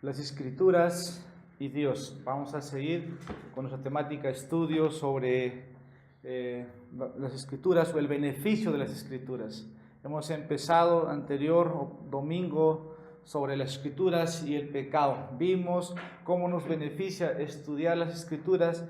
Las Escrituras y Dios. Vamos a seguir con nuestra temática estudio sobre las Escrituras o el beneficio de las Escrituras. Hemos empezado anterior domingo sobre las Escrituras y el pecado. Vimos cómo nos beneficia estudiar las Escrituras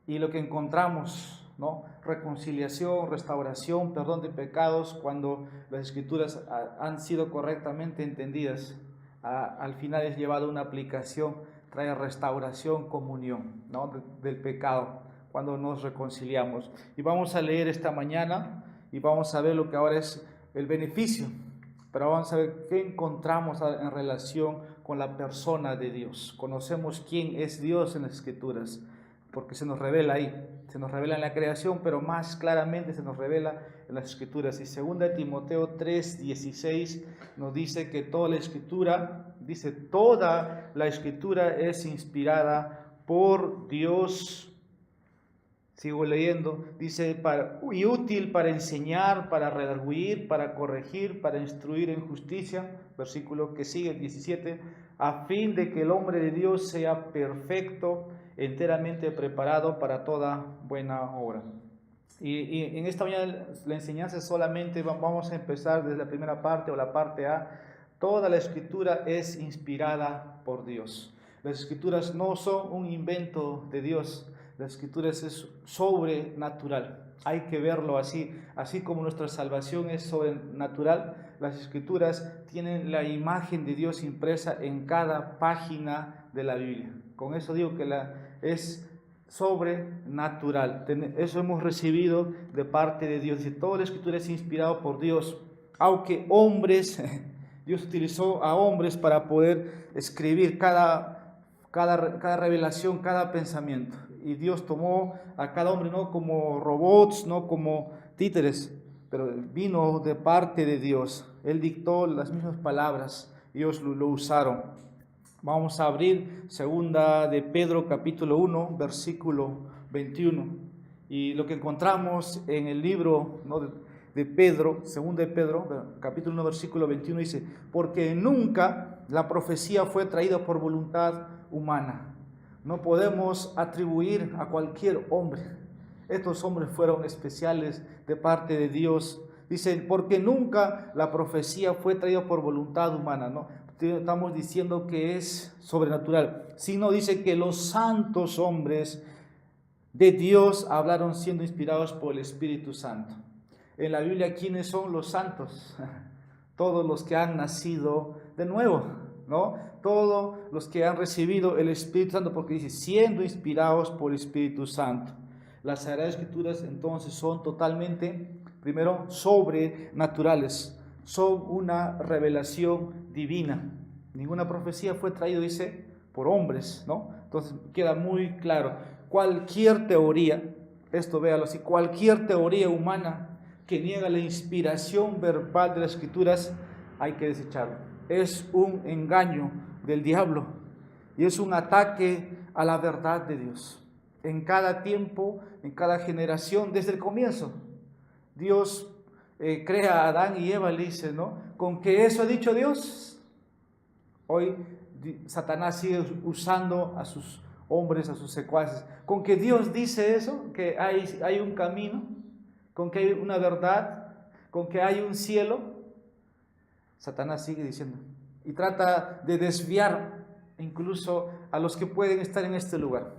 y lo que encontramos, ¿no? Reconciliación, restauración, perdón de pecados cuando las Escrituras han sido correctamente entendidas. Al final es llevado a una aplicación, trae restauración, comunión, ¿no? del pecado cuando nos reconciliamos. Y vamos a leer esta mañana y vamos a ver lo que ahora es el beneficio, pero vamos a ver qué encontramos en relación con la persona de Dios. Conocemos quién es Dios en las Escrituras, porque se nos revela ahí, se nos revela en la creación, pero más claramente se nos revela en las Escrituras. Y 2 Timoteo 3:16 nos dice que toda la Escritura es inspirada por Dios. Sigo leyendo, dice, y útil para enseñar, para redarguir, para corregir, para instruir en justicia, versículo que sigue, el 17, a fin de que el hombre de Dios sea perfecto, enteramente preparado para toda buena obra. Y en esta mañana la enseñanza solamente vamos a empezar desde la primera parte o la parte A. Toda la Escritura es inspirada por Dios. Las Escrituras no son un invento de Dios. Las Escrituras es sobrenatural. Hay que verlo así. Así como nuestra salvación es sobrenatural, las Escrituras tienen la imagen de Dios impresa en cada página de la Biblia. Con eso digo que es sobrenatural. Eso hemos recibido de parte de Dios. Toda la Escritura es inspirada por Dios. Aunque Dios utilizó a hombres para poder escribir cada revelación, cada pensamiento. Y Dios tomó a cada hombre no como robots, no como títeres, pero vino de parte de Dios. Él dictó las mismas palabras, ellos lo usaron. Vamos a abrir 2 de Pedro capítulo 1, versículo 21. Y lo que encontramos en el libro, ¿no?, de Pedro, 2 de Pedro, capítulo 1, versículo 21, dice, porque nunca la profecía fue traída por voluntad humana. No podemos atribuir a cualquier hombre. Estos hombres fueron especiales de parte de Dios. Dicen, porque nunca la profecía fue traída por voluntad humana, ¿no? Estamos diciendo que es sobrenatural. Sino dice que los santos hombres de Dios hablaron siendo inspirados por el Espíritu Santo. En la Biblia, ¿quiénes son los santos? Todos los que han nacido de nuevo, ¿no? Todos los que han recibido el Espíritu Santo, porque dice, siendo inspirados por el Espíritu Santo. Las Sagradas Escrituras entonces son totalmente, primero, sobrenaturales, son una revelación divina. Ninguna profecía fue traída, dice, por hombres, ¿no? Entonces queda muy claro, cualquier teoría, esto véalo así, cualquier teoría humana que niega la inspiración verbal de las Escrituras, hay que desecharlo. Es un engaño del diablo y es un ataque a la verdad de Dios. En cada tiempo, en cada generación, desde el comienzo, Dios crea a Adán y Eva, le dice, ¿no? Con que eso ha dicho Dios. Hoy Satanás sigue usando a sus hombres, a sus secuaces. Con que Dios dice eso, que hay un camino, con que hay una verdad, con que hay un cielo, Satanás sigue diciendo y trata de desviar incluso a los que pueden estar en este lugar.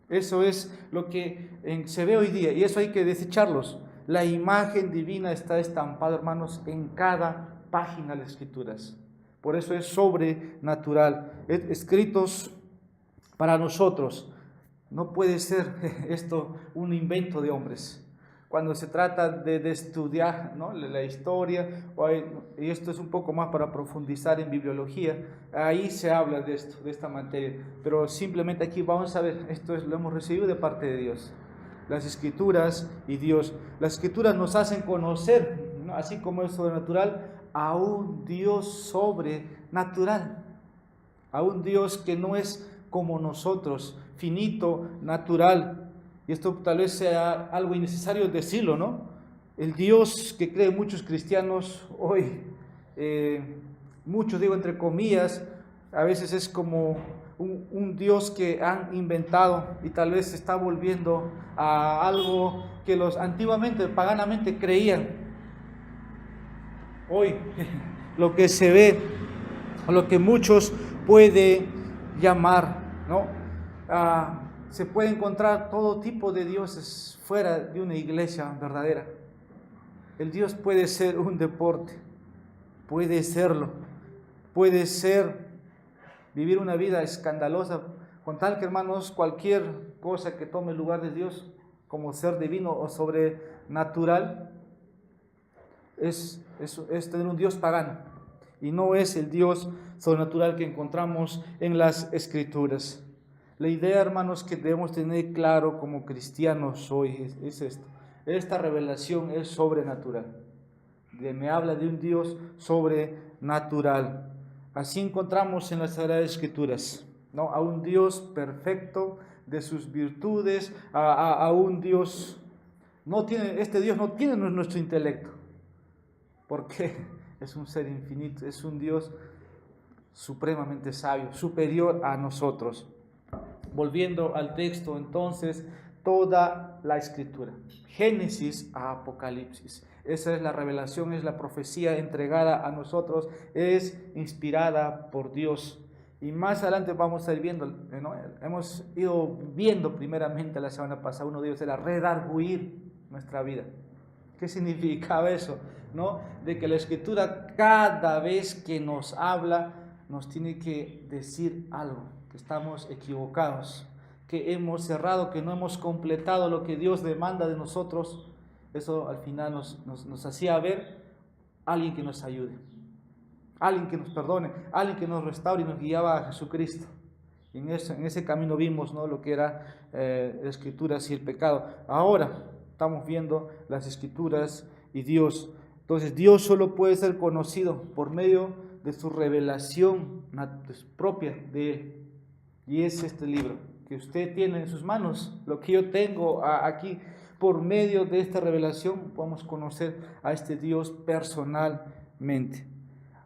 Eso es lo que se ve hoy día y eso hay que desecharlos. La imagen divina está estampada, hermanos, en cada página de las Escrituras. Por eso es sobrenatural. Escritos para nosotros. No puede ser esto un invento de hombres. Cuando se trata de estudiar, ¿no?, la historia, y esto es un poco más para profundizar en bibliología, ahí se habla de esto, de esta materia, pero simplemente aquí vamos a ver, lo hemos recibido de parte de Dios, las Escrituras y Dios. Las Escrituras nos hacen conocer, ¿no?, así como es sobrenatural, a un Dios sobrenatural, a un Dios que no es como nosotros, finito, natural. Y esto tal vez sea algo innecesario decirlo, ¿no? El Dios que creen muchos cristianos hoy, muchos digo entre comillas, a veces es como un Dios que han inventado y tal vez se está volviendo a algo que los antiguamente, paganamente creían. Hoy lo que se ve, o lo que muchos puede llamar, ¿no? Se puede encontrar todo tipo de dioses fuera de una iglesia verdadera. El Dios puede ser un deporte, puede serlo, puede ser vivir una vida escandalosa, con tal que, hermanos, cualquier cosa que tome el lugar de Dios, como ser divino o sobrenatural, es tener un Dios pagano, y no es el Dios sobrenatural que encontramos en las Escrituras. La idea, hermanos, que debemos tener claro como cristianos hoy es esto. Esta revelación es sobrenatural. Me habla de un Dios sobrenatural. Así encontramos en las Sagradas Escrituras, ¿no? A un Dios perfecto de sus virtudes, a un Dios, este Dios no tiene nuestro intelecto, porque es un ser infinito, es un Dios supremamente sabio, superior a nosotros. Volviendo al texto, entonces, toda la Escritura, Génesis a Apocalipsis, esa es la revelación, es la profecía entregada a nosotros, es inspirada por Dios. Y más adelante vamos a ir viendo, ¿no? Hemos ido viendo primeramente la semana pasada, uno de ellos era redarguir nuestra vida. ¿Qué significaba eso? ¿No? De que la Escritura cada vez que nos habla nos tiene que decir algo, que estamos equivocados, que hemos cerrado, que no hemos completado lo que Dios demanda de nosotros. Eso al final nos hacía ver a alguien que nos ayude, alguien que nos perdone, alguien que nos restaure y nos guiaba a Jesucristo. Y en ese camino vimos, ¿no?, lo que era las Escrituras y el pecado. Ahora estamos viendo las Escrituras y Dios. Entonces Dios solo puede ser conocido por medio de su revelación propia de Él. Y es este libro que usted tiene en sus manos, lo que yo tengo aquí. Por medio de esta revelación podemos conocer a este Dios personalmente.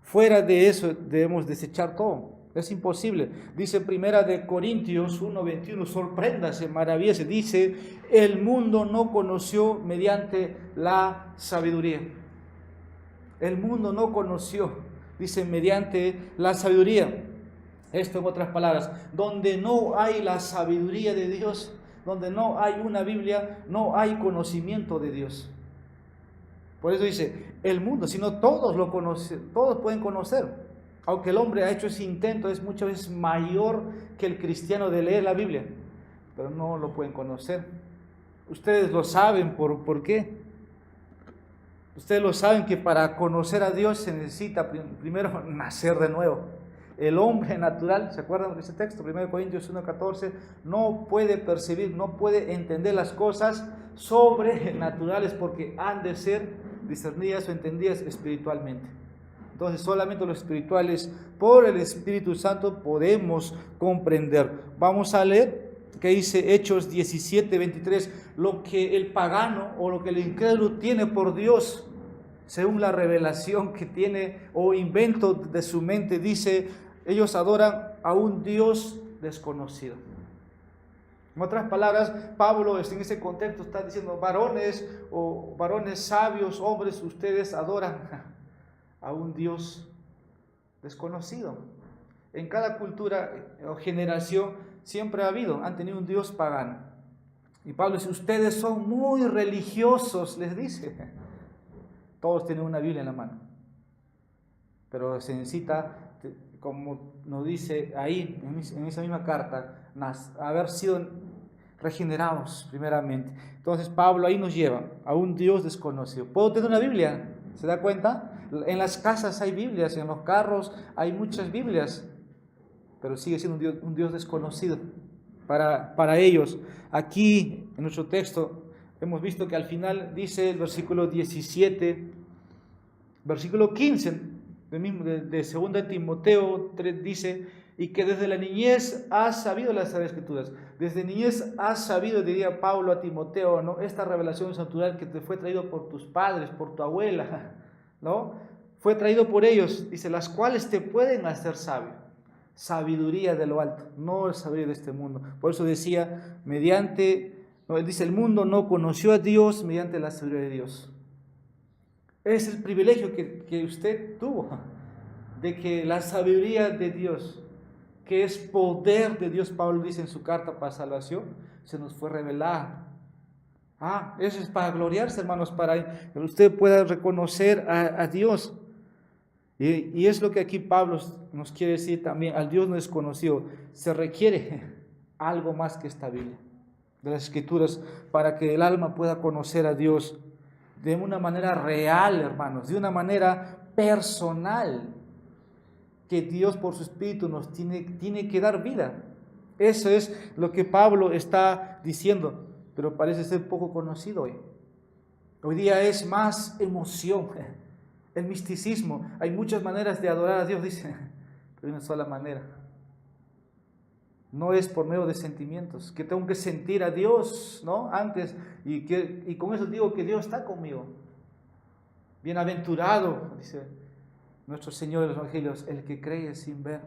Fuera de eso debemos desechar todo. Es imposible. Dice Primera de Corintios 1:21, sorpréndase, maravíllese. Dice, el mundo no conoció mediante la sabiduría. El mundo no conoció, dice, mediante la sabiduría. Esto en otras palabras, donde no hay la sabiduría de Dios, donde no hay una Biblia, no hay conocimiento de Dios. Por eso dice, el mundo, sino todos lo conocen, todos pueden conocer. Aunque el hombre ha hecho ese intento, es muchas veces mayor que el cristiano de leer la Biblia, pero no lo pueden conocer. Ustedes lo saben, ¿por qué? Ustedes lo saben que para conocer a Dios se necesita primero nacer de nuevo. El hombre natural, ¿se acuerdan de ese texto? 1 Corintios 1:14, no puede percibir, no puede entender las cosas sobrenaturales porque han de ser discernidas o entendidas espiritualmente. Entonces solamente los espirituales por el Espíritu Santo podemos comprender. Vamos a leer que dice Hechos 17:23, lo que el pagano o lo que el incrédulo tiene por Dios, según la revelación que tiene o invento de su mente, dice, ellos adoran a un Dios desconocido. En otras palabras, Pablo en ese contexto está diciendo, varones o varones sabios, hombres, ustedes adoran a un Dios desconocido. En cada cultura o generación siempre han tenido un Dios pagano. Y Pablo dice, ustedes son muy religiosos, les dice. Todos tienen una Biblia en la mano, pero se necesita, como nos dice ahí, en esa misma carta, haber sido regenerados primeramente. Entonces Pablo ahí nos lleva a un Dios desconocido. ¿Puedo tener una Biblia? ¿Se da cuenta? En las casas hay Biblias, en los carros hay muchas Biblias, pero sigue siendo un Dios desconocido para ellos. Aquí en nuestro texto hemos visto que al final dice el versículo 17, versículo 15 de 2 Timoteo 3 dice, y que desde la niñez has sabido las Escrituras. Desde niñez has sabido, diría Pablo a Timoteo, ¿no?, esta revelación natural que te fue traído por tus padres, por tu abuela, ¿no? Fue traído por ellos, dice, las cuales te pueden hacer sabio. sabiduría de lo alto, no el sabiduría de este mundo. Por eso decía, él dice, el mundo no conoció a Dios mediante la sabiduría de Dios. Es el privilegio que usted tuvo, de que la sabiduría de Dios, que es poder de Dios, Pablo dice en su carta para salvación, se nos fue revelada. Eso es para gloriarse, hermanos, para que usted pueda reconocer a Dios. Y es lo que aquí Pablo nos quiere decir también, al Dios no desconocido, se requiere algo más que esta Biblia, de las Escrituras, para que el alma pueda conocer a Dios de una manera real, hermanos, de una manera personal, que Dios por su Espíritu nos tiene que dar vida. Eso es lo que Pablo está diciendo, pero parece ser poco conocido hoy. Hoy día es más emoción, el misticismo. Hay muchas maneras de adorar a Dios, dice, pero hay una sola manera. No es por medio de sentimientos, que tengo que sentir a Dios, ¿no? Antes, y con eso digo que Dios está conmigo. Bienaventurado, dice nuestro Señor en los Evangelios, el que cree sin ver.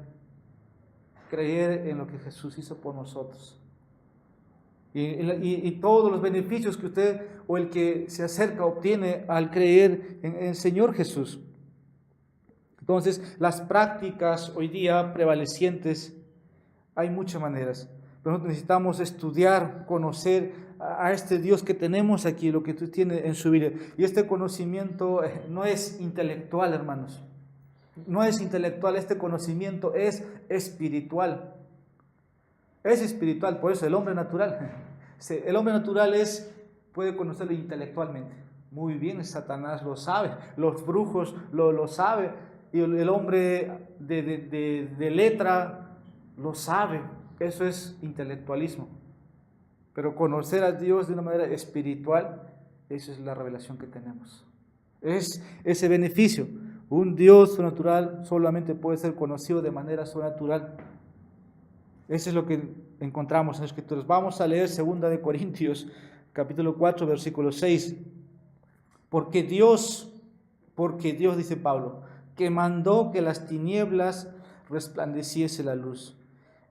Creer en lo que Jesús hizo por nosotros. Y todos los beneficios que usted o el que se acerca obtiene al creer en el Señor Jesús. Entonces, las prácticas hoy día prevalecientes, hay muchas maneras, pero necesitamos estudiar, conocer a este Dios que tenemos aquí, lo que tú tienes en su Biblia. Y este conocimiento no es intelectual, hermanos. No es intelectual, este conocimiento es espiritual. Es espiritual, por eso el hombre natural. El hombre natural puede conocerlo intelectualmente. Muy bien, Satanás lo sabe, los brujos lo saben, y el hombre de letra lo sabe. Eso es intelectualismo. Pero conocer a Dios de una manera espiritual, esa es la revelación que tenemos. Es ese beneficio. Un Dios sobrenatural solamente puede ser conocido de manera sobrenatural. Eso es lo que encontramos en las Escrituras. Vamos a leer 2 de Corintios, capítulo 4, versículo 6. Porque Dios, dice Pablo, que mandó que las tinieblas resplandeciese la luz,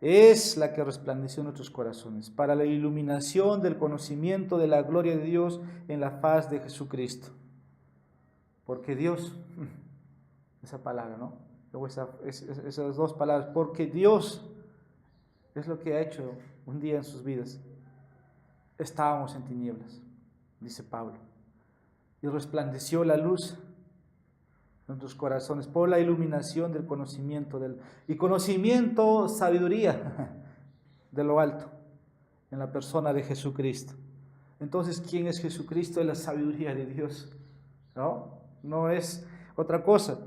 es la que resplandeció en nuestros corazones, para la iluminación del conocimiento de la gloria de Dios en la faz de Jesucristo. Porque Dios, esa palabra, ¿no? Luego esas dos palabras, porque Dios es lo que ha hecho un día en sus vidas. Estábamos en tinieblas, dice Pablo, y resplandeció la luz en nuestros corazones por la iluminación del conocimiento y conocimiento, sabiduría de lo alto en la persona de Jesucristo. Entonces, ¿quién es Jesucristo? Es la sabiduría de Dios, no es otra cosa.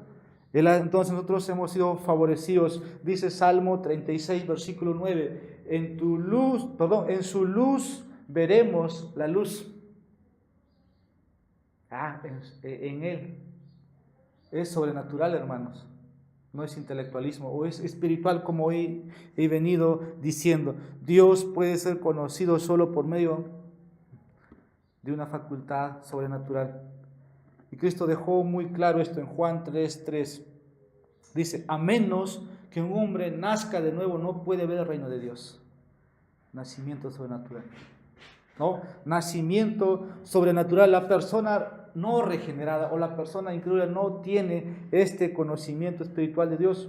Entonces nosotros hemos sido favorecidos, dice Salmo 36, versículo 9, en su luz veremos la luz. En Él. Es sobrenatural, hermanos, no es intelectualismo, o es espiritual, como hoy he venido diciendo. Dios puede ser conocido solo por medio de una facultad sobrenatural. Y Cristo dejó muy claro esto en Juan 3:3. Dice, a menos que un hombre nazca de nuevo, no puede ver el reino de Dios. Nacimiento sobrenatural. ¿No? Nacimiento sobrenatural. La persona no regenerada o la persona incrédula no tiene este conocimiento espiritual de Dios.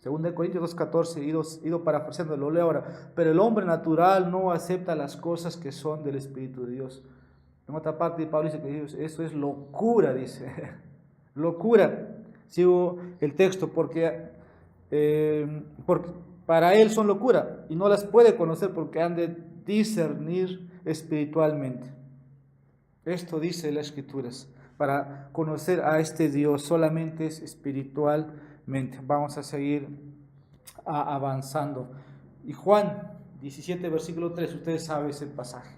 2 Corintios 2:14, ido parafraseando, lo leo ahora. Pero el hombre natural no acepta las cosas que son del Espíritu de Dios. En otra parte Pablo dice que eso es locura, dice. Locura. Sigo el texto, porque para él son locura y no las puede conocer porque han de discernir espiritualmente. Esto dice las Escrituras. Para conocer a este Dios solamente es espiritualmente. Vamos a seguir avanzando. Y Juan 17, versículo 3, ustedes saben ese pasaje.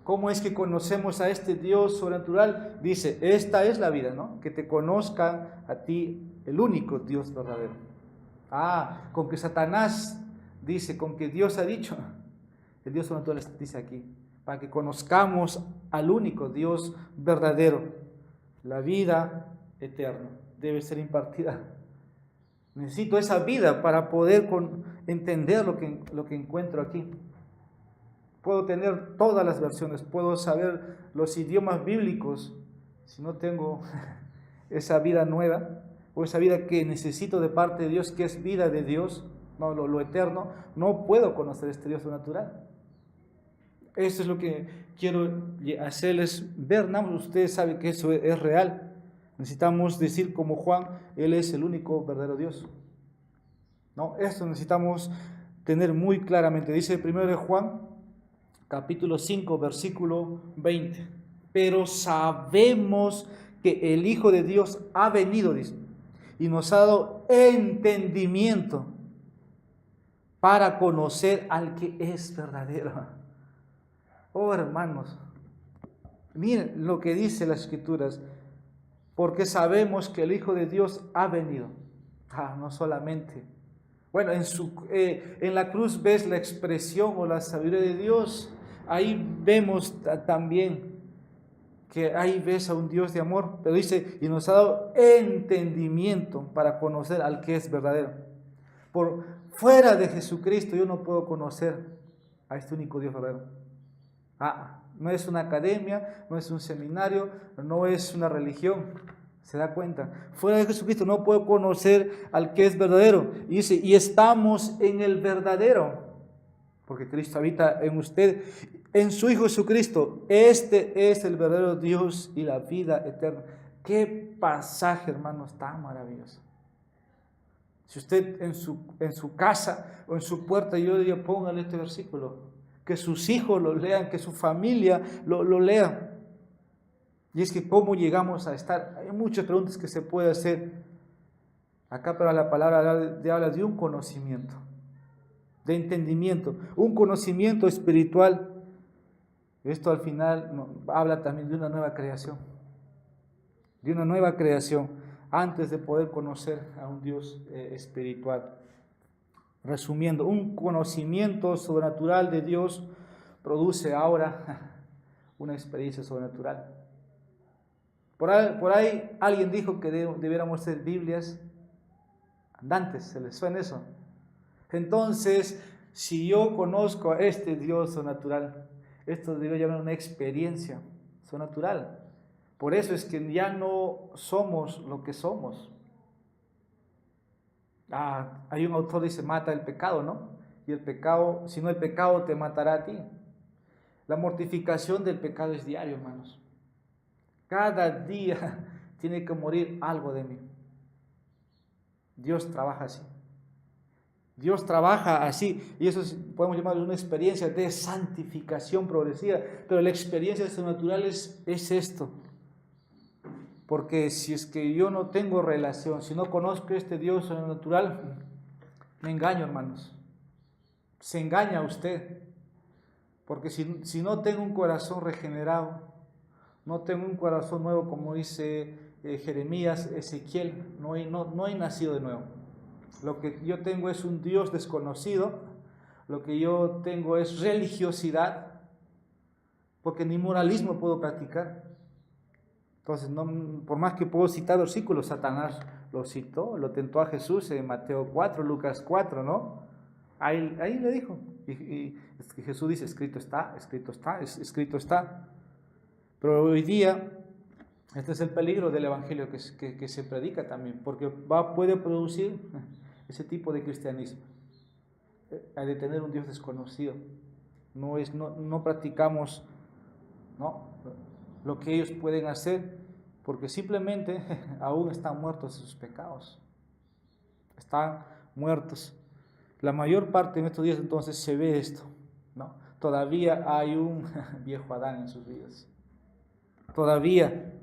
¿Cómo es que conocemos a este Dios sobrenatural? Dice, esta es la vida, ¿no? Que te conozcan a ti, el único Dios verdadero. Con que Satanás dice, con que Dios ha dicho, el Dios sobrenatural dice aquí, para que conozcamos al único Dios verdadero. La vida eterna debe ser impartida Necesito esa vida para poder entender lo que encuentro aquí. Puedo tener todas las versiones, puedo saber los idiomas bíblicos, si no tengo esa vida nueva o esa vida que necesito de parte de Dios, que es vida de Dios, no, lo eterno, no puedo conocer este Dios natural. Eso es lo que quiero hacerles ver. No, ustedes saben que eso es real. Necesitamos decir como Juan, Él es el único verdadero Dios. ¿No? Esto necesitamos tener muy claramente. Dice primero de Juan, capítulo 5, versículo 20. Pero sabemos que el Hijo de Dios ha venido, dice, y nos ha dado entendimiento para conocer al que es verdadero. Oh, hermanos, miren lo que dice las Escrituras, porque sabemos que el Hijo de Dios ha venido. No solamente. Bueno, en la cruz ves la expresión o la sabiduría de Dios. Ahí vemos también que ahí ves a un Dios de amor, pero dice, y nos ha dado entendimiento para conocer al que es verdadero. Por fuera de Jesucristo yo no puedo conocer a este único Dios verdadero. No es una academia, no es un seminario, no es una religión. ¿Se da cuenta? Fuera de Jesucristo no puedo conocer al que es verdadero. Y dice, y estamos en el verdadero, porque Cristo habita en usted, en su Hijo Jesucristo. Este es el verdadero Dios y la vida eterna. Qué pasaje, hermanos, tan maravilloso. Si usted en su casa o en su puerta, yo diría, póngale este versículo. Que sus hijos lo lean, que su familia lo lea. Y es que cómo llegamos a estar, hay muchas preguntas que se puede hacer. Acá pero la palabra habla de un conocimiento, de entendimiento, un conocimiento espiritual. Esto al final habla también de una nueva creación, antes de poder conocer a un Dios espiritual. Resumiendo, un conocimiento sobrenatural de Dios produce ahora una experiencia sobrenatural. Por ahí alguien dijo que debiéramos ser Biblias andantes, ¿se les suena eso? Entonces, si yo conozco a este Dios sobrenatural, esto debe llamar una experiencia sobrenatural. Por eso es que ya no somos lo que somos. Hay un autor que dice, mata el pecado, ¿no? Y el pecado, si no el pecado te matará a ti. La mortificación del pecado es diario, hermanos. Cada día tiene que morir algo de mí. Dios trabaja así. Dios trabaja así. Y eso podemos llamarlo una experiencia de santificación progresiva. Pero la experiencia sobrenatural es esto. Porque si es que yo no tengo relación, si no conozco a este Dios sobrenatural, me engaño, hermanos. Se engaña usted. Porque si no tengo un corazón regenerado, no tengo un corazón nuevo, como dice Jeremías, Ezequiel, no he nacido de nuevo. Lo que yo tengo es un Dios desconocido, lo que yo tengo es religiosidad, porque ni moralismo puedo practicar. Entonces, por más que puedo citar versículos, Satanás lo citó, lo tentó a Jesús en Mateo 4, Lucas 4, ¿no? Ahí le dijo, y Jesús dice, escrito está. Pero hoy día, este es el peligro del evangelio que se predica también, porque puede producir ese tipo de cristianismo, de tener un Dios desconocido. No practicamos, ¿no?, lo que ellos pueden hacer, porque simplemente aún están muertos en sus pecados. Están muertos. La mayor parte en estos días entonces se ve esto, ¿no? Todavía hay un viejo Adán en sus vidas. Todavía.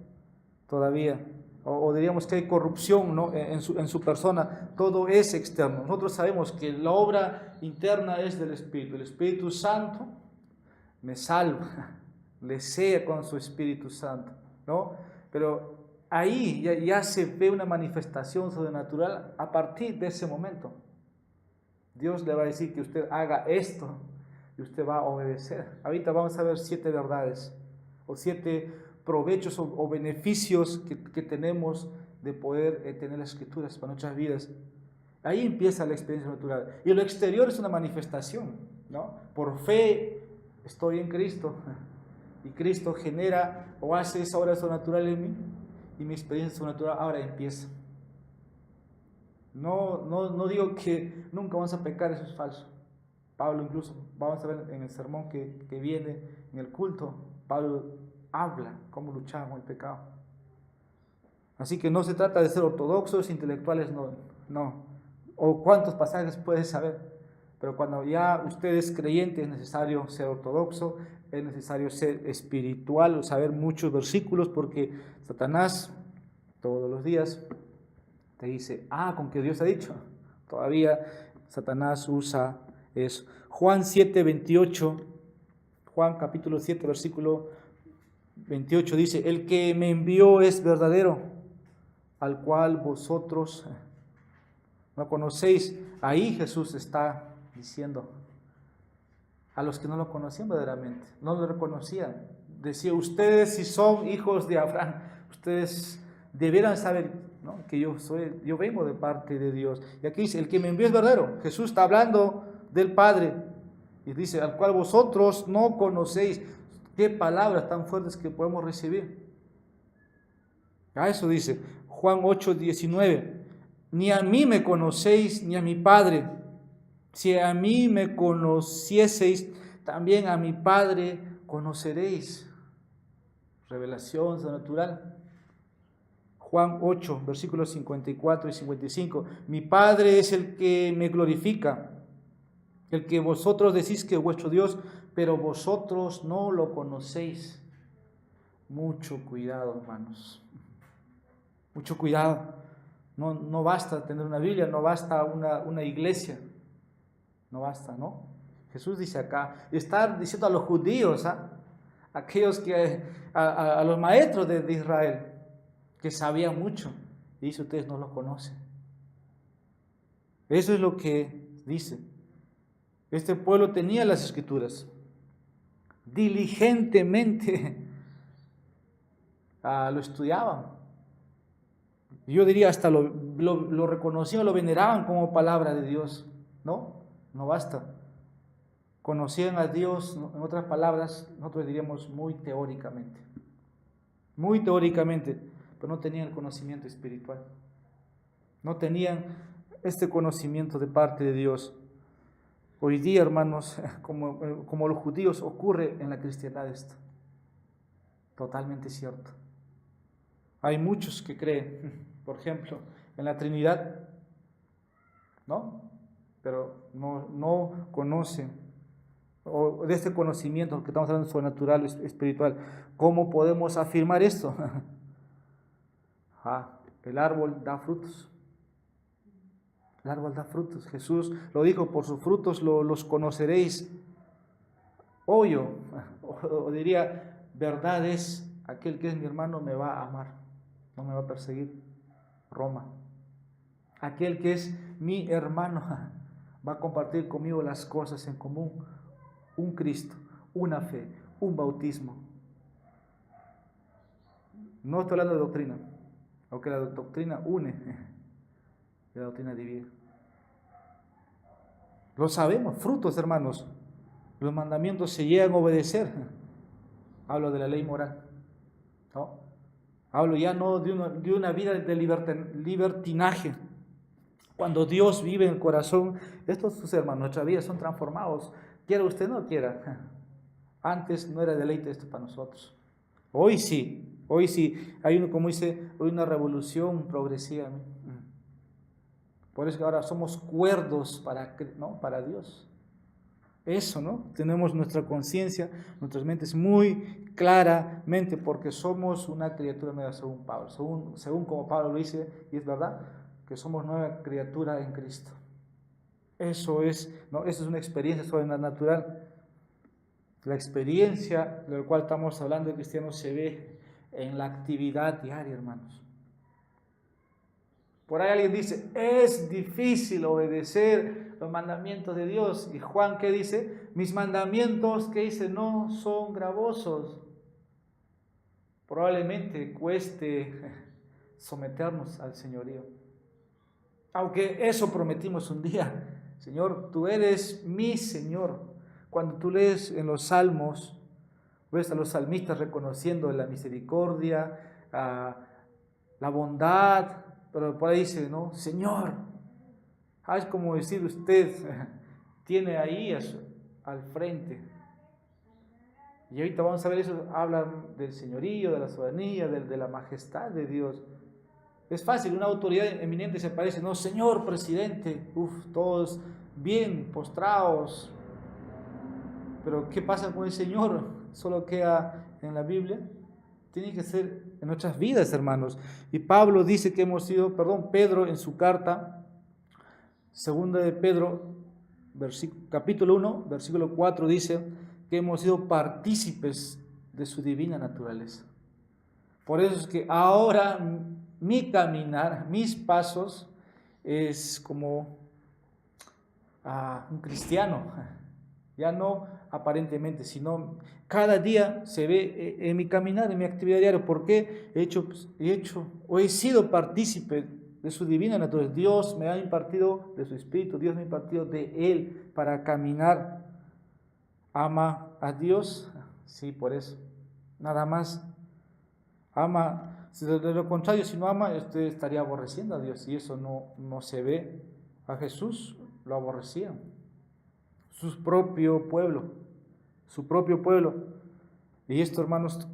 O diríamos que hay corrupción, ¿no?, en su persona. Todo es externo. Nosotros sabemos que la obra interna es del Espíritu. El Espíritu Santo me salva, le sea con su Espíritu Santo, ¿no? Pero ahí ya se ve una manifestación sobrenatural a partir de ese momento. Dios le va a decir que usted haga esto y usted va a obedecer. Ahorita vamos a ver 7 verdades o 7 provechos o beneficios que tenemos de poder tener las Escrituras para nuestras vidas. Ahí empieza la experiencia natural. Y lo exterior es una manifestación, ¿no? Por fe estoy en Cristo. Y Cristo genera o hace esa obra sobrenatural en mí. Y mi experiencia sobrenatural ahora empieza. No digo que nunca vamos a pecar, eso es falso. Pablo incluso, vamos a ver en el sermón que viene, en el culto, Pablo habla cómo luchar con el pecado. Así que no se trata de ser ortodoxos, intelectuales, no. O cuántos pasajes puedes saber. Pero cuando ya usted es creyente es necesario ser ortodoxo, es necesario ser espiritual, o saber muchos versículos, porque Satanás todos los días te dice, con que Dios ha dicho. Todavía Satanás usa eso. Juan 7:28, Juan capítulo 7, versículo 28 dice, el que me envió es verdadero, al cual vosotros no conocéis. Ahí Jesús está diciendo a los que no lo conocían verdaderamente, no lo reconocían. Decía, ustedes si son hijos de Abraham, ustedes debieran saber, ¿no?, que yo vengo de parte de Dios. Y aquí dice, el que me envió es verdadero. Jesús está hablando del Padre y dice, al cual vosotros no conocéis. Qué palabras tan fuertes que podemos recibir. A eso dice Juan 8:19, ni a mí me conocéis, ni a mi Padre. Si a mí me conocieseis, también a mi Padre conoceréis. Revelación sobrenatural. Juan 8, versículos 54 y 55. Mi Padre es el que me glorifica, el que vosotros decís que es vuestro Dios, pero vosotros no lo conocéis. Mucho cuidado, hermanos. Mucho cuidado. No basta tener una Biblia, no basta una iglesia. No basta, ¿no? Jesús dice acá, está diciendo a los judíos, aquellos que, a los maestros de Israel, que sabían mucho, y dice, ustedes no lo conocen. Eso es lo que dice. Este pueblo tenía las escrituras, diligentemente lo estudiaban. Yo diría hasta lo reconocían, lo veneraban como palabra de Dios. No basta. Conocían a Dios, en otras palabras, nosotros diríamos muy teóricamente, pero no tenían el conocimiento espiritual. No tenían este conocimiento de parte de Dios. Hoy día, hermanos, como los judíos, ocurre en la cristiandad esto. Totalmente cierto. Hay muchos que creen, por ejemplo, en la Trinidad, ¿no? Pero no conocen, o de este conocimiento que estamos hablando sobrenatural, espiritual. ¿Cómo podemos afirmar esto? El árbol da frutos. El árbol da frutos. Jesús lo dijo, por sus frutos los conoceréis. Obvio, o diría, verdad es, aquel que es mi hermano me va a amar, no me va a perseguir. Roma. Aquel que es mi hermano va a compartir conmigo las cosas en común. Un Cristo, una fe, un bautismo. No estoy hablando de doctrina, aunque la doctrina une, la doctrina divide. Lo sabemos, frutos, hermanos. Los mandamientos se llegan a obedecer. Hablo de la ley moral, ¿no? Hablo ya no de una vida de libertinaje. Cuando Dios vive en el corazón, estos sus hermanos, nuestras vidas son transformados. Quiera usted o no quiera. Antes no era deleite esto para nosotros. Hoy sí. Hay como dice, hoy una revolución progresiva, ¿no? Por eso que ahora somos cuerdos para Dios. Eso, ¿no? Tenemos nuestra conciencia, nuestras mentes muy claramente, porque somos una criatura nueva según Pablo. Según como Pablo lo dice, y es verdad, que somos nueva criatura en Cristo. Eso es una experiencia sobrenatural. La experiencia de la cual estamos hablando de cristianos se ve en la actividad diaria, hermanos. Por ahí alguien dice, es difícil obedecer los mandamientos de Dios. Y Juan, ¿qué dice? Mis mandamientos, ¿qué dice? No son gravosos. Probablemente cueste someternos al señorío. Aunque eso prometimos un día, Señor, tú eres mi Señor. Cuando tú lees en los salmos, ves a los salmistas reconociendo la misericordia, la bondad, pero por ahí dice, ¿no? Señor, es como decir usted, tiene ahí al frente. Y ahorita vamos a ver eso, hablan del señorío, de la soberanía, de la majestad de Dios. Es fácil, una autoridad eminente se parece, no, señor presidente, todos bien postrados. Pero ¿qué pasa con el Señor? ¿Solo queda en la Biblia? Tiene que ser en nuestras vidas, hermanos. Y Pablo dice que Pedro en su carta, segunda de Pedro, capítulo 1, versículo 4, dice que hemos sido partícipes de su divina naturaleza. Por eso es que ahora mi caminar, mis pasos, es como un cristiano. Ya no aparentemente, sino cada día se ve en mi caminar, en mi actividad diaria, porque he sido partícipe de su divina naturaleza. Dios me ha impartido de su Espíritu, Dios me ha impartido de Él para caminar. ¿Ama a Dios? Sí, por eso. Nada más. Ama, de lo contrario, si no ama, usted estaría aborreciendo a Dios, y eso no se ve. A Jesús lo aborrecían. Su propio pueblo. Y esto, hermanos,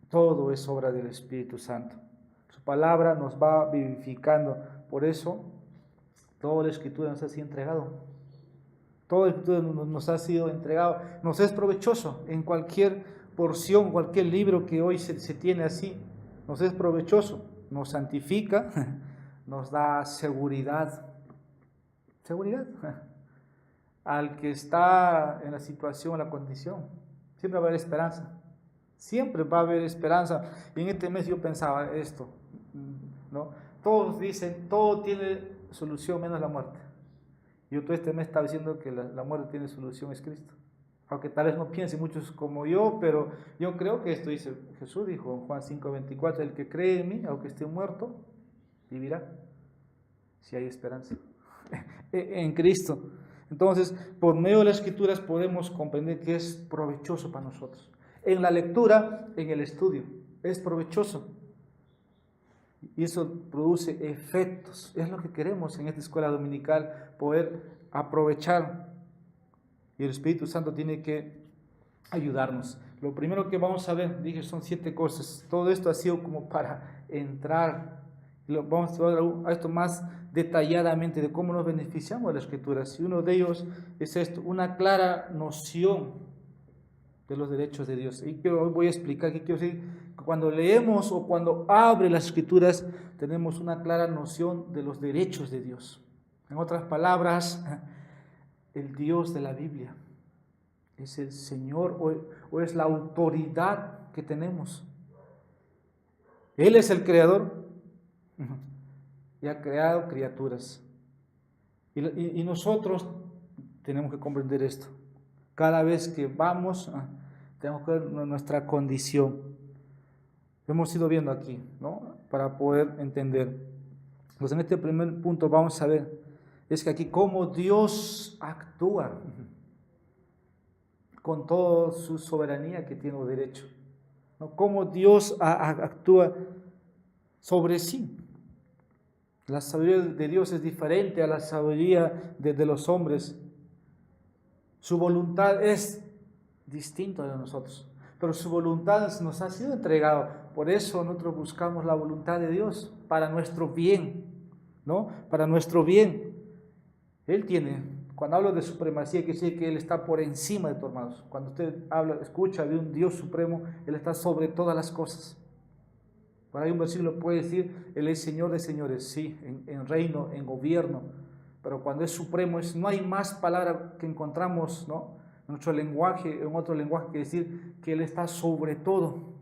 todo es obra del Espíritu Santo. Su palabra nos va vivificando. Por eso, toda la Escritura nos ha sido entregado. Toda la Escritura nos ha sido entregado. Nos es provechoso en cualquier porción, cualquier libro que hoy se tiene así. Nos es provechoso. Nos santifica, nos da seguridad. Seguridad. Al que está en la situación, en la condición, siempre va a haber esperanza. Siempre va a haber esperanza. Y en este mes yo pensaba esto, ¿no? Todos dicen, todo tiene solución menos la muerte. Yo todo este mes estaba diciendo que la muerte tiene solución, es Cristo. Aunque tal vez no piensen muchos como yo, pero yo creo que esto dice, Jesús dijo en Juan 5:24, el que cree en mí, aunque esté muerto, vivirá. Si hay esperanza en Cristo. Entonces, por medio de las Escrituras podemos comprender que es provechoso para nosotros. En la lectura, en el estudio, es provechoso. Y eso produce efectos. Es lo que queremos en esta escuela dominical, poder aprovechar. Y el Espíritu Santo tiene que ayudarnos. Lo primero que vamos a ver, dije, son 7 cosas. Todo esto ha sido como para entrar. Vamos a ver a esto más detalladamente de cómo nos beneficiamos de las Escrituras. Y uno de ellos es esto, una clara noción de los derechos de Dios. Y hoy voy a explicar qué quiero decir. Cuando leemos o cuando abre las Escrituras, tenemos una clara noción de los derechos de Dios. En otras palabras, el Dios de la Biblia es el Señor o es la autoridad que tenemos. Él es el creador y ha creado criaturas. Y nosotros tenemos que comprender esto. Cada vez que vamos, tenemos que ver nuestra condición. Hemos ido viendo aquí, ¿no? Para poder entender. Pues en este primer punto vamos a ver, es que aquí cómo Dios actúa con toda su soberanía que tiene derecho, ¿no? Cómo Dios actúa sobre sí. La sabiduría de Dios es diferente a la sabiduría de los hombres. Su voluntad es distinta de nosotros, pero su voluntad nos ha sido entregada. Por eso nosotros buscamos la voluntad de Dios para nuestro bien, ¿no? Para nuestro bien. Él tiene, cuando hablo de supremacía, quiere decir que Él está por encima de todos, hermanos. Cuando usted escucha de un Dios supremo, Él está sobre todas las cosas. Por ahí un versículo puede decir, Él es Señor de señores, sí, en reino, en gobierno, pero cuando es supremo, no hay más palabra que encontramos, ¿no? En nuestro lenguaje, en otro lenguaje, que decir que Él está sobre todo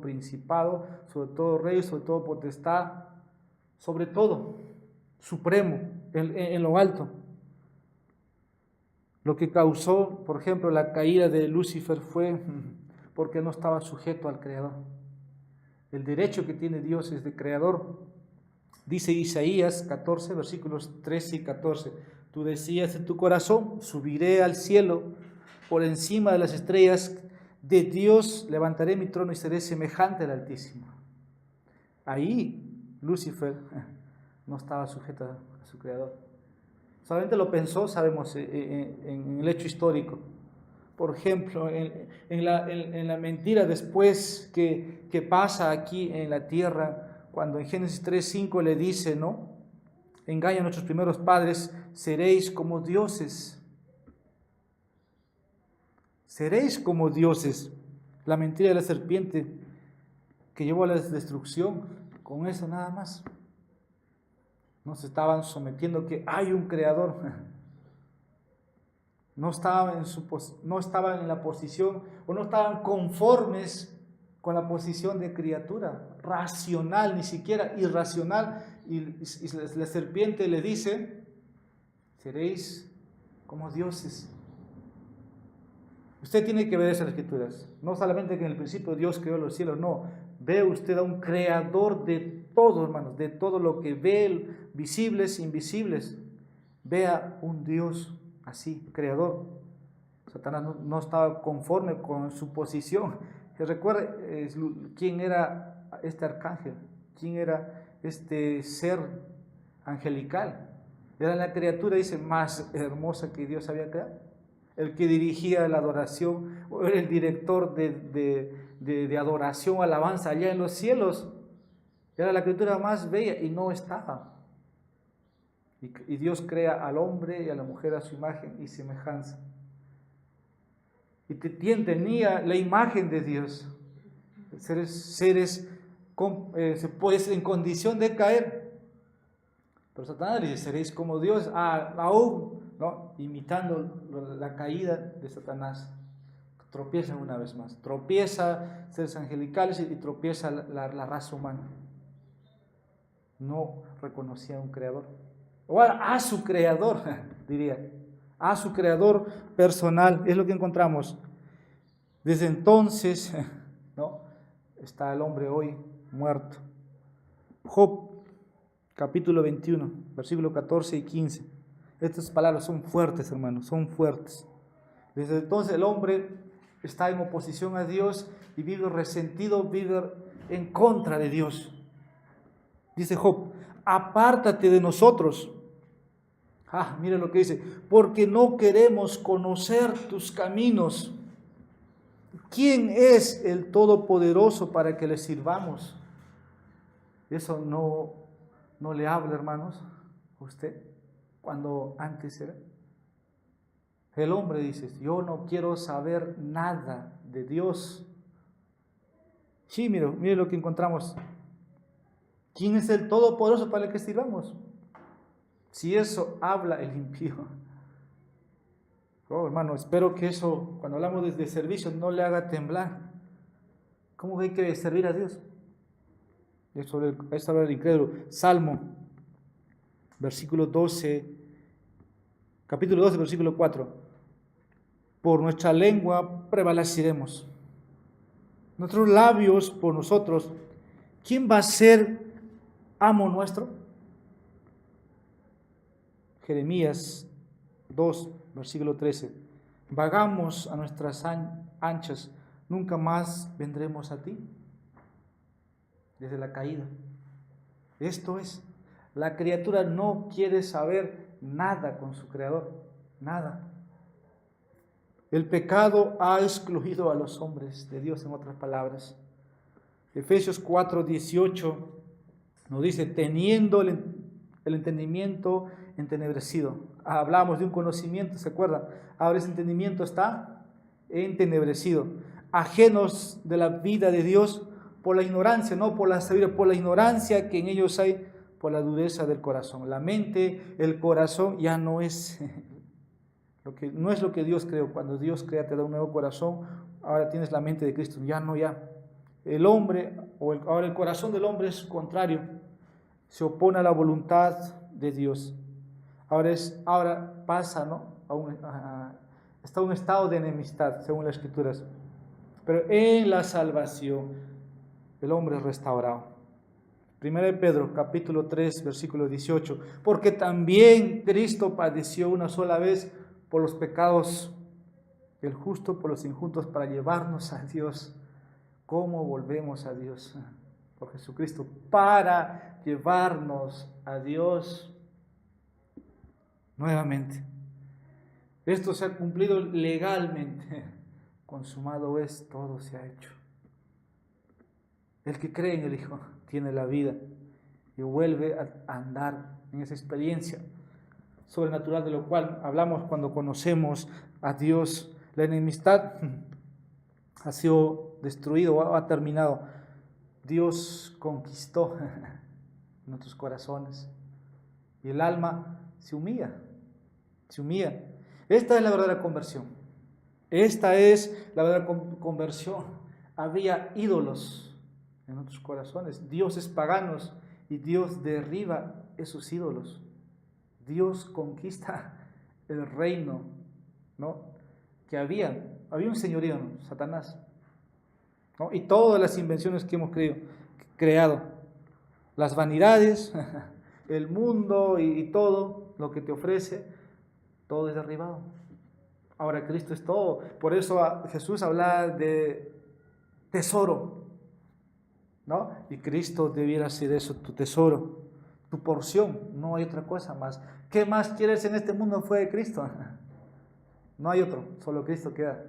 principado, sobre todo rey, sobre todo potestad, sobre todo, supremo, en lo alto. Lo que causó, por ejemplo, la caída de Lucifer fue porque no estaba sujeto al Creador. El derecho que tiene Dios es de creador, Dice Isaías 14, versículos 13 y 14. Tú decías en tu corazón, subiré al cielo, por encima de las estrellas, de Dios levantaré mi trono y seré semejante al Altísimo. Ahí Lucifer no estaba sujeto a su creador. Solamente lo pensó, sabemos, en el hecho histórico. Por ejemplo, en la mentira después que pasa aquí en la tierra, cuando en Génesis 3:5 le dice, ¿no? Engañan a nuestros primeros padres, seréis como dioses. Seréis como dioses. La mentira de la serpiente que llevó a la destrucción, con eso nada más. No se estaban sometiendo que hay un creador. No estaban en la posición, o no estaban conformes con la posición de criatura, racional, ni siquiera irracional. Y la serpiente le dice, seréis como dioses. Usted tiene que ver esas escrituras, no solamente que en el principio Dios creó los cielos, no, ve usted a un creador de todo, hermanos, de todo lo que ve, visibles, invisibles. Vea un Dios así, creador. Satanás no estaba conforme con su posición. Recuerde quién era este arcángel, quién era este ser angelical. Era la criatura, dice, más hermosa que Dios había creado. El que dirigía la adoración, o era el director de adoración, alabanza allá en los cielos. Era la criatura más bella y no estaba. Y Dios crea al hombre y a la mujer a su imagen y semejanza. Y tenía la imagen de Dios. Seres en condición de caer. Pero Satanás dice, seréis como Dios, aún, ¿no? Imitando la caída de Satanás. Tropieza una vez más. Tropieza seres angelicales y tropieza la raza humana. No reconocía a un creador. O a su creador, diría. A su creador personal. Es lo que encontramos. Desde entonces, ¿no? Está el hombre hoy muerto. Job, capítulo 21, versículos 14 y 15. Estas palabras son fuertes, hermanos, son fuertes. Desde entonces el hombre está en oposición a Dios y vive resentido, vive en contra de Dios. Dice Job, apártate de nosotros. Mira lo que dice, porque no queremos conocer tus caminos. ¿Quién es el Todopoderoso para que le sirvamos? Eso no le habla, hermanos, a usted, cuando antes era. El hombre dice, yo no quiero saber nada de Dios. Sí, mire lo que encontramos. ¿Quién es el Todopoderoso para el que sirvamos? Si eso habla el impío. Hermano, espero que eso, cuando hablamos de servicio, no le haga temblar. ¿Cómo hay que servir a Dios? Eso habla el incrédulo. Salmo, capítulo 12, versículo 4. Por nuestra lengua prevaleceremos. Nuestros labios por nosotros. ¿Quién va a ser amo nuestro? Jeremías 2, versículo 13. Vagamos a nuestras anchas, nunca más vendremos a ti. Desde la caída. Esto es, la criatura no quiere saber nada con su creador, nada. El pecado ha excluido a los hombres de Dios, en otras palabras. Efesios 4:18 nos dice, teniendo el entendimiento entenebrecido. Hablamos de un conocimiento, ¿se acuerdan? Ahora ese entendimiento está entenebrecido, ajenos de la vida de Dios por la ignorancia, no por la sabiduría, por la ignorancia que en ellos hay, por la dureza del corazón. La mente, el corazón ya no es no es lo que Dios creó. Cuando Dios crea, te da un nuevo corazón, ahora tienes la mente de Cristo, ya. El hombre, ahora el corazón del hombre es contrario, se opone a la voluntad de Dios. Ahora pasa, ¿no? Está un estado de enemistad, según las Escrituras. Pero en la salvación, el hombre es restaurado. 1 Pedro capítulo 3, versículo 18, porque también Cristo padeció una sola vez por los pecados, el justo por los injustos, para llevarnos a Dios. ¿Cómo volvemos a Dios? Por Jesucristo, para llevarnos a Dios nuevamente. Esto se ha cumplido legalmente. Consumado es, todo se ha hecho. El que cree en el Hijo tiene la vida y vuelve a andar en esa experiencia sobrenatural de lo cual hablamos cuando conocemos a Dios. La enemistad ha sido destruido, ha terminado. Dios conquistó nuestros corazones y el alma se humilla. Esta es la verdadera conversión. Esta es la verdadera conversión. Había ídolos en nuestros corazones, dioses paganos, y Dios derriba esos ídolos. Dios conquista el reino, ¿no? Que había un señorío, ¿no? Satanás, ¿no? Y todas las invenciones que hemos creado, las vanidades, el mundo y todo lo que te ofrece, todo es derribado. Ahora Cristo es todo. Por eso Jesús hablaba de tesoro, ¿no? Y Cristo debiera ser eso, tu tesoro, tu porción, no hay otra cosa más. ¿Qué más quieres en este mundo fuera de Cristo? No hay otro, solo Cristo queda.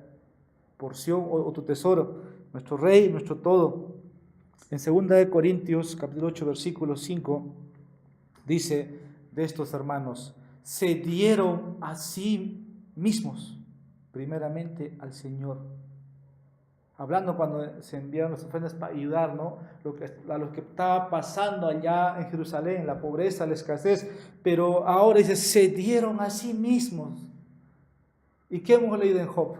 Porción o tu tesoro, nuestro Rey, nuestro todo. En 2 Corintios, capítulo 8, versículo 5, dice de estos hermanos: se dieron a sí mismos, primeramente al Señor. Hablando cuando se enviaron las ofrendas para ayudar, ¿no? A lo que estaba pasando allá en Jerusalén, la pobreza, la escasez, pero ahora dice, se dieron a sí mismos. ¿Y qué hemos leído en Job?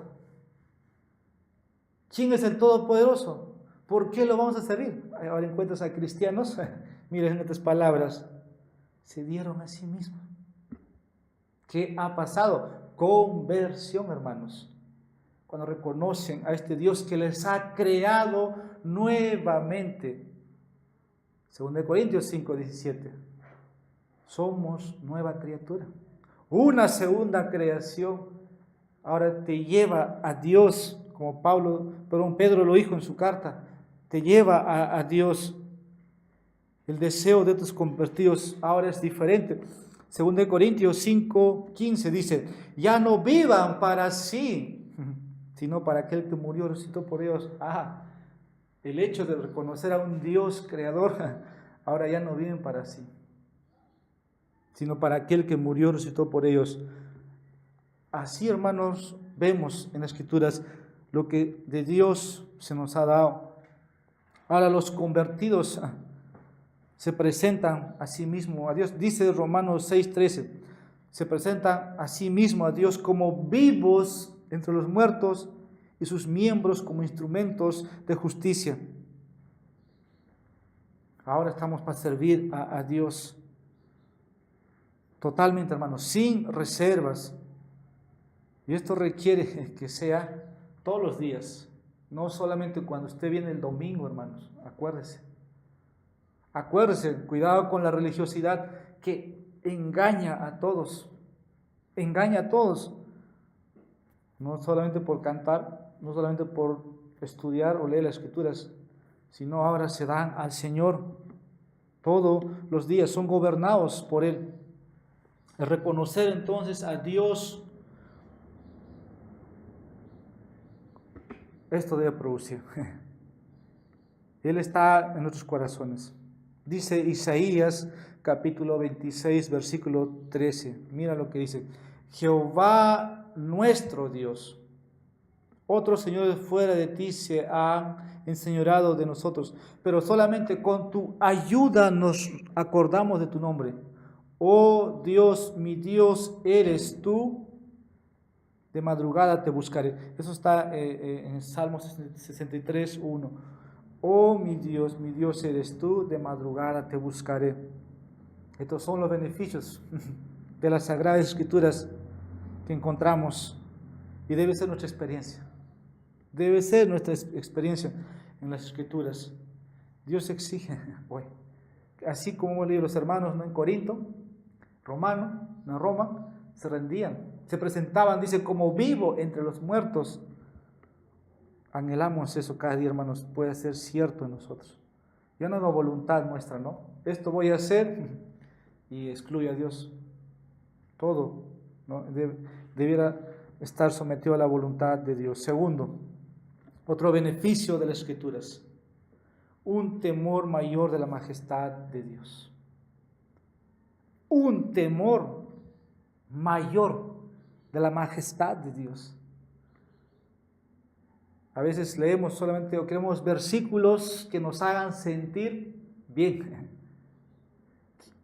¿Quién es el Todopoderoso? ¿Por qué lo vamos a servir? Ahora encuentras a cristianos, miren en otras palabras, se dieron a sí mismos. ¿Qué ha pasado? Conversión, hermanos. Cuando reconocen a este Dios que les ha creado nuevamente. 2 Corintios 5, 17. Somos nueva criatura. Una segunda creación. Ahora te lleva a Dios, como Pedro lo dijo en su carta. Te lleva a Dios. El deseo de tus convertidos ahora es diferente. 2 Corintios 5, 15 dice, ya no vivan para sí, sino para aquel que murió y resucitó por ellos. El hecho de reconocer a un Dios creador, ahora ya no viven para sí, sino para aquel que murió y resucitó por ellos. Así, hermanos, vemos en las Escrituras lo que de Dios se nos ha dado. Ahora los convertidos se presentan a sí mismos a Dios. Dice Romanos 6:13, se presentan a sí mismos a Dios como vivos entre los muertos y sus miembros como instrumentos de justicia. Ahora estamos para servir a Dios totalmente, hermanos, sin reservas. Y esto requiere que sea todos los días, no solamente cuando usted viene el domingo, hermanos. Acuérdese, cuidado con la religiosidad que engaña a todos. No solamente por cantar, no solamente por estudiar o leer las Escrituras, sino ahora se dan al Señor todos los días, son gobernados por Él. El reconocer entonces a Dios, esto debe producir. Él está en nuestros corazones. Dice Isaías capítulo 26, versículo 13. Mira lo que dice. Jehová nuestro Dios, otros señores fuera de ti se han enseñoreado de nosotros, pero solamente con tu ayuda nos acordamos de tu nombre. Oh Dios, mi Dios eres tú, de madrugada te buscaré. Eso está en Salmos 63, 1. Oh mi Dios eres tú, de madrugada te buscaré. Estos son los beneficios de las Sagradas Escrituras que encontramos y debe ser nuestra experiencia. Debe ser nuestra experiencia en las Escrituras. Dios exige hoy así como hemos leído los hermanos, ¿no?, en Corinto, en Roma, se rendían, se presentaban, dice, como vivo entre los muertos. Anhelamos eso cada día, hermanos, puede ser cierto en nosotros. Ya no es una voluntad nuestra, ¿no? Esto voy a hacer y excluye a Dios. Todo, ¿no?, debiera estar sometido a la voluntad de Dios. Segundo, otro beneficio de las Escrituras: un temor mayor de la majestad de Dios. Un temor mayor de la majestad de Dios. A veces leemos solamente o queremos versículos que nos hagan sentir bien.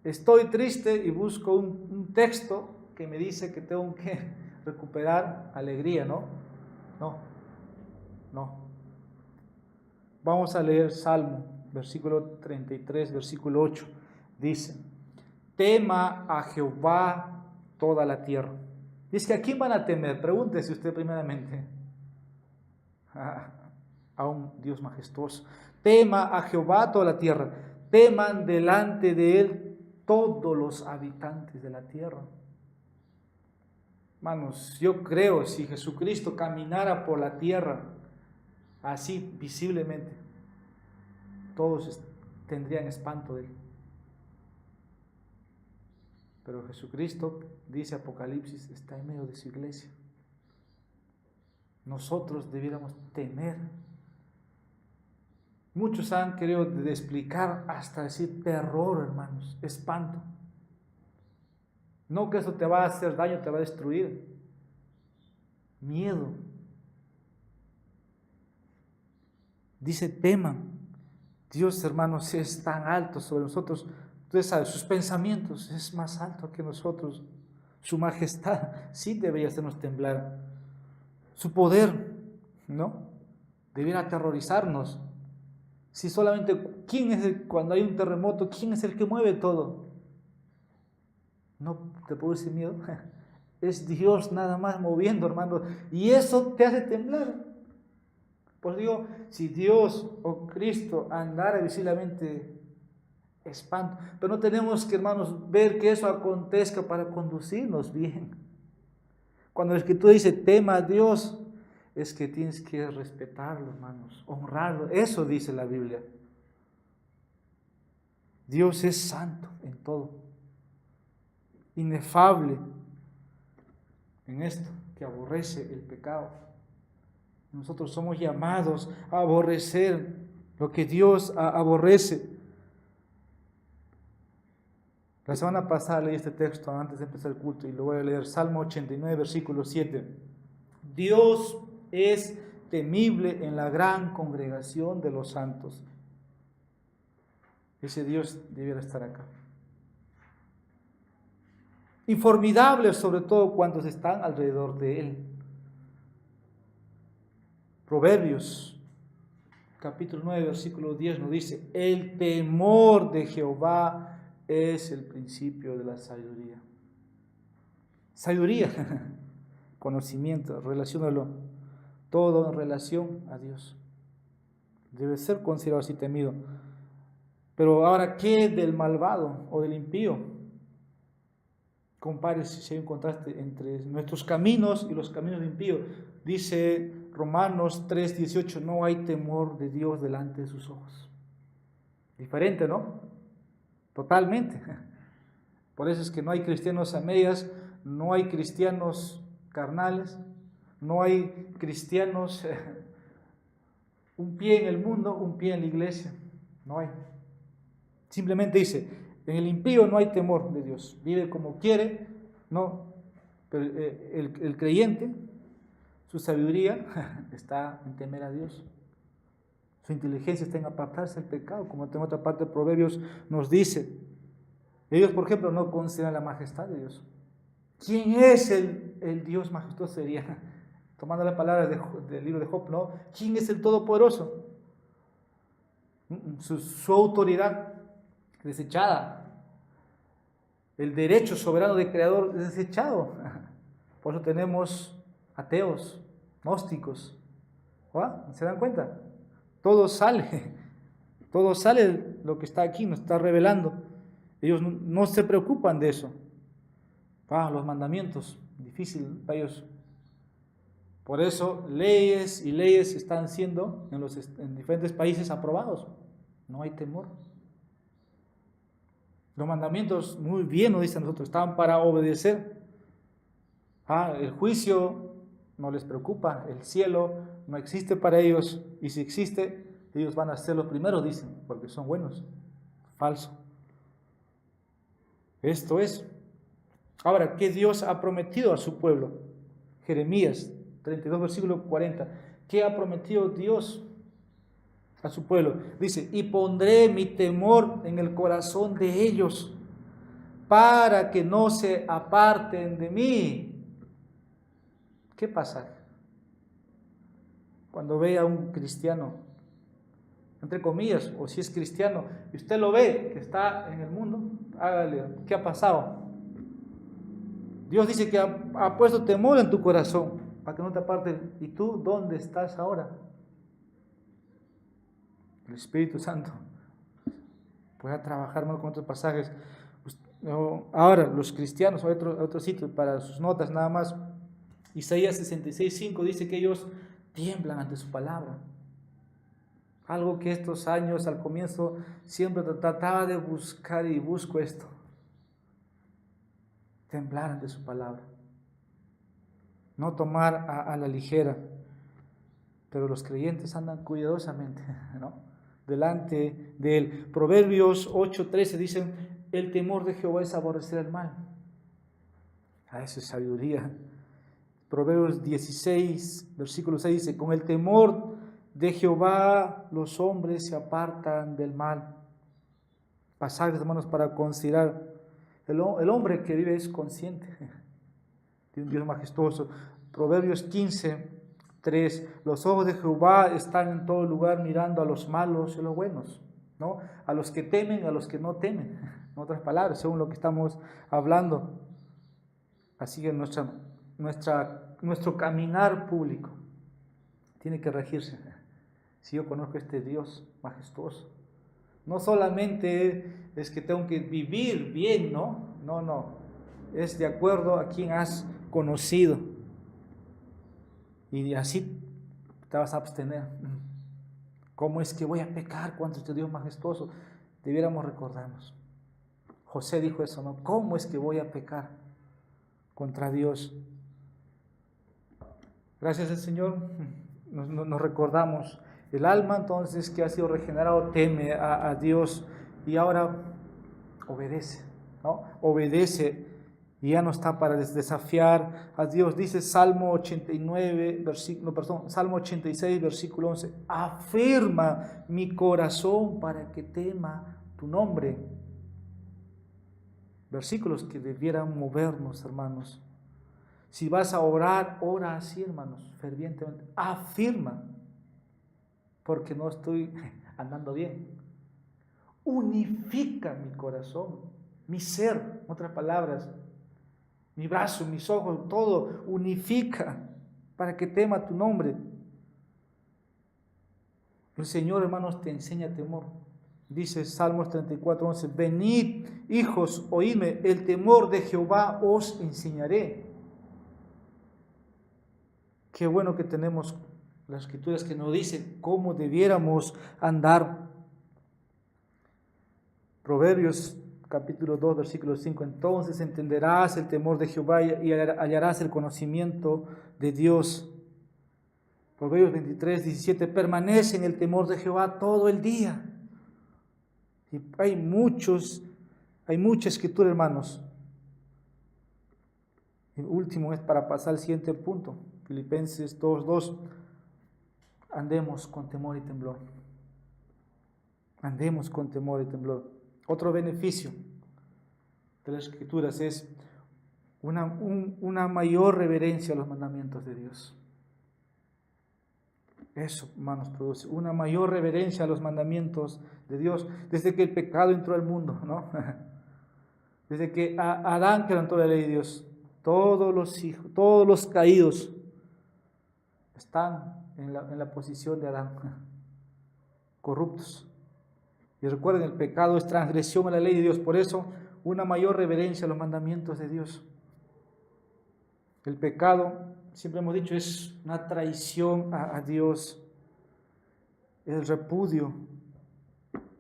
Estoy triste y busco un texto que me dice que tengo que recuperar alegría, ¿no? No. Vamos a leer Salmo, versículo 33, versículo 8. Dice: tema a Jehová toda la tierra. Dice que ¿a quién van a temer? Pregúntese usted primeramente. A un Dios majestuoso. Tema a Jehová toda la tierra. Teman delante de él todos los habitantes de la tierra. Hermanos, yo creo, si Jesucristo caminara por la tierra así visiblemente, todos tendrían espanto de él. Pero Jesucristo, dice Apocalipsis, está en medio de su iglesia. Nosotros debiéramos temer. Muchos han querido explicar hasta decir terror, hermanos, espanto. No que eso te va a hacer daño, te va a destruir. Miedo. Dice teman. Dios, hermanos, es tan alto sobre nosotros. Ustedes saben, sus pensamientos es más alto que nosotros. Su majestad sí debería hacernos temblar. Su poder, ¿no?, debiera aterrorizarnos. Si solamente, cuando hay un terremoto, ¿quién es el que mueve todo? ¿No te produce miedo? Es Dios nada más moviendo, hermano, y eso te hace temblar. Pues digo, si Dios o Cristo andara visiblemente, espanto. Pero no tenemos que, hermanos, ver que eso acontezca para conducirnos bien. Cuando la Escritura dice tema a Dios, es que tienes que respetarlo, hermanos, honrarlo. Eso dice la Biblia. Dios es santo en todo, inefable en esto, que aborrece el pecado. Nosotros somos llamados a aborrecer lo que Dios aborrece. La semana pasada leí este texto antes de empezar el culto y lo voy a leer. Salmo 89, versículo 7. Dios es temible en la gran congregación de los santos. Ese Dios debiera estar acá. Y formidable sobre todo cuantos están alrededor de él. Proverbios, capítulo 9, versículo 10 nos dice: el temor de Jehová es el principio de la sabiduría. Sabiduría, conocimiento, relaciónalo todo en relación a Dios. Debe ser considerado así temido. Pero ahora, ¿qué del malvado o del impío? Compare si hay un contraste entre nuestros caminos y los caminos del impío. Dice Romanos 3:18, no hay temor de Dios delante de sus ojos. Diferente, ¿no? Totalmente. Por eso es que no hay cristianos a medias, no hay cristianos carnales, no hay cristianos un pie en el mundo, un pie en la iglesia. No hay. Simplemente dice, en el impío no hay temor de Dios. Vive como quiere, no. Pero el creyente, su sabiduría está en temer a Dios. Su inteligencia está en apartarse del pecado, como en otra parte de Proverbios nos dice. Ellos, por ejemplo, no consideran la majestad de Dios. ¿Quién es el Dios majestuoso? Sería, tomando la palabra del libro de Job, ¿no? ¿Quién es el Todopoderoso? Su autoridad desechada. El derecho soberano de creador desechado. Por eso tenemos ateos, gnósticos. ¿Se dan cuenta? Todo sale lo que está aquí, nos está revelando. Ellos no se preocupan de eso. Los mandamientos, difícil para ellos. Por eso leyes y leyes están siendo en diferentes países aprobados. No hay temor. Los mandamientos, muy bien, nos dicen nosotros, estaban para obedecer. El juicio no les preocupa, el cielo no existe para ellos, y si existe, ellos van a ser los primeros, dicen, porque son buenos. Falso. Esto es. Ahora, ¿qué Dios ha prometido a su pueblo? Jeremías 32, versículo 40. ¿Qué ha prometido Dios a su pueblo? Dice, y pondré mi temor en el corazón de ellos, para que no se aparten de mí. ¿Qué pasa? Cuando ve a un cristiano, entre comillas, o si es cristiano, y usted lo ve que está en el mundo, hágale, ¿qué ha pasado? Dios dice que ha puesto temor en tu corazón, para que no te apartes. ¿Y tú dónde estás ahora? El Espíritu Santo puede trabajar más con otros pasajes. Ahora, los cristianos, otro sitio para sus notas nada más. Isaías 66:5 dice que ellos tiemblan ante su palabra. Algo que estos años al comienzo siempre trataba de buscar y busco esto. Temblar ante su palabra. No tomar a la ligera. Pero los creyentes andan cuidadosamente, ¿no? Delante de él. Proverbios 8:13 dicen, el temor de Jehová es aborrecer el mal. Eso es sabiduría. Proverbios 16, versículo 6 dice, con el temor de Jehová los hombres se apartan del mal. Pasajes, hermanos, para considerar. El hombre que vive es consciente de un Dios majestuoso. Proverbios 15:3, los ojos de Jehová están en todo lugar mirando a los malos y a los buenos, ¿no? A los que temen, a los que no temen. En otras palabras, según lo que estamos hablando. Así que nuestro caminar público tiene que regirse. Si yo conozco a este Dios majestuoso, no solamente es que tengo que vivir bien, ¿no? No, es de acuerdo a quien has conocido. Y así te vas a abstener. ¿Cómo es que voy a pecar contra este Dios majestuoso? Debiéramos recordarnos. José dijo eso, ¿no? ¿Cómo es que voy a pecar contra Dios? Gracias al Señor nos recordamos. El alma entonces que ha sido regenerado teme a Dios y ahora obedece, ¿no? Obedece y ya no está para desafiar a Dios. Dice Salmo 86, versículo 11. Afirma mi corazón para que tema tu nombre. Versículos que debieran movernos, hermanos. Si vas a orar, ora así, hermanos, fervientemente. Afirma, porque no estoy andando bien. Unifica mi corazón, mi ser, en otras palabras, mi brazo, mis ojos, todo, unifica para que tema tu nombre. El Señor, hermanos, te enseña temor. Dice Salmos 34:11, venid, hijos, oídme, el temor de Jehová os enseñaré. Qué bueno que tenemos las escrituras que nos dicen cómo debiéramos andar. Proverbios capítulo 2, versículo 5. Entonces entenderás el temor de Jehová y hallarás el conocimiento de Dios. Proverbios 23, 17. Permanece en el temor de Jehová todo el día. Y hay mucha escritura, hermanos. El último es para pasar al siguiente punto. Filipenses 2:2. Andemos con temor y temblor. Andemos con temor y temblor. Otro beneficio de las escrituras es una mayor reverencia a los mandamientos de Dios. Eso, hermanos, produce una mayor reverencia a los mandamientos de Dios. Desde que el pecado entró al mundo, ¿no? Desde que Adán quebrantó la ley de Dios, todos los hijos, todos los caídos están en la posición de Adán, corruptos. Y recuerden, el pecado es transgresión a la ley de Dios. Por eso, una mayor reverencia a los mandamientos de Dios. El pecado, siempre hemos dicho, es una traición a Dios. El repudio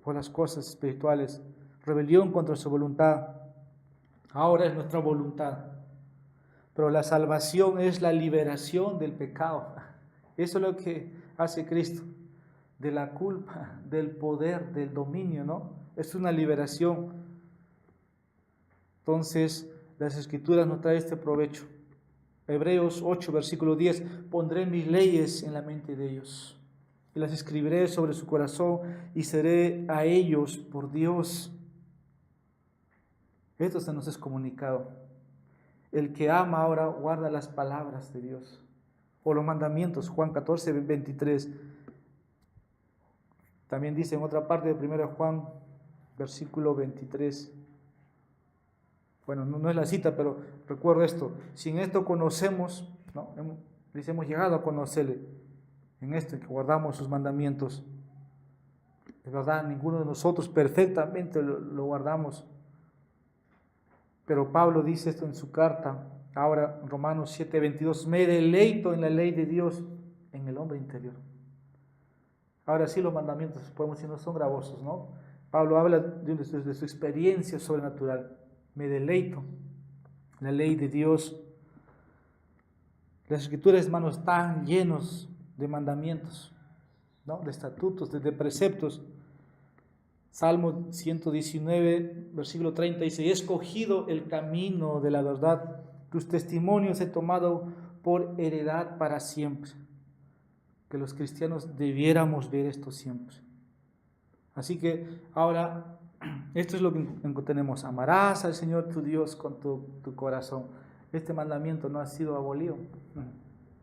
por las cosas espirituales. Rebelión contra su voluntad. Ahora es nuestra voluntad. Pero la salvación es la liberación del pecado. Eso es lo que hace Cristo. De la culpa, del poder, del dominio, ¿no? Es una liberación. Entonces, las Escrituras nos traen este provecho. Hebreos 8, versículo 10. Pondré mis leyes en la mente de ellos y las escribiré sobre su corazón y seré a ellos por Dios. Esto se nos es comunicado. El que ama ahora guarda las palabras de Dios o los mandamientos. Juan 14, 23. También dice en otra parte de 1 Juan, versículo 23. Bueno, no es la cita, pero recuerdo esto. Si en esto conocemos, ¿no? Hemos llegado a conocerle, en esto, que guardamos sus mandamientos. Es verdad, ninguno de nosotros perfectamente lo guardamos. Pero Pablo dice esto en su carta, ahora Romanos 7, 22. Me deleito en la ley de Dios, en el hombre interior. Ahora sí, los mandamientos, podemos decir, no son gravosos, ¿no? Pablo habla de su experiencia sobrenatural. Me deleito en la ley de Dios. Las Escrituras, hermanos, están llenos de mandamientos, ¿no? De estatutos, de preceptos. Salmo 119, versículo 30 dice: he escogido el camino de la verdad, tus testimonios he tomado por heredad para siempre. Que los cristianos debiéramos ver esto siempre. Así que ahora, esto es lo que tenemos: amarás al Señor tu Dios con tu corazón. Este mandamiento no ha sido abolido.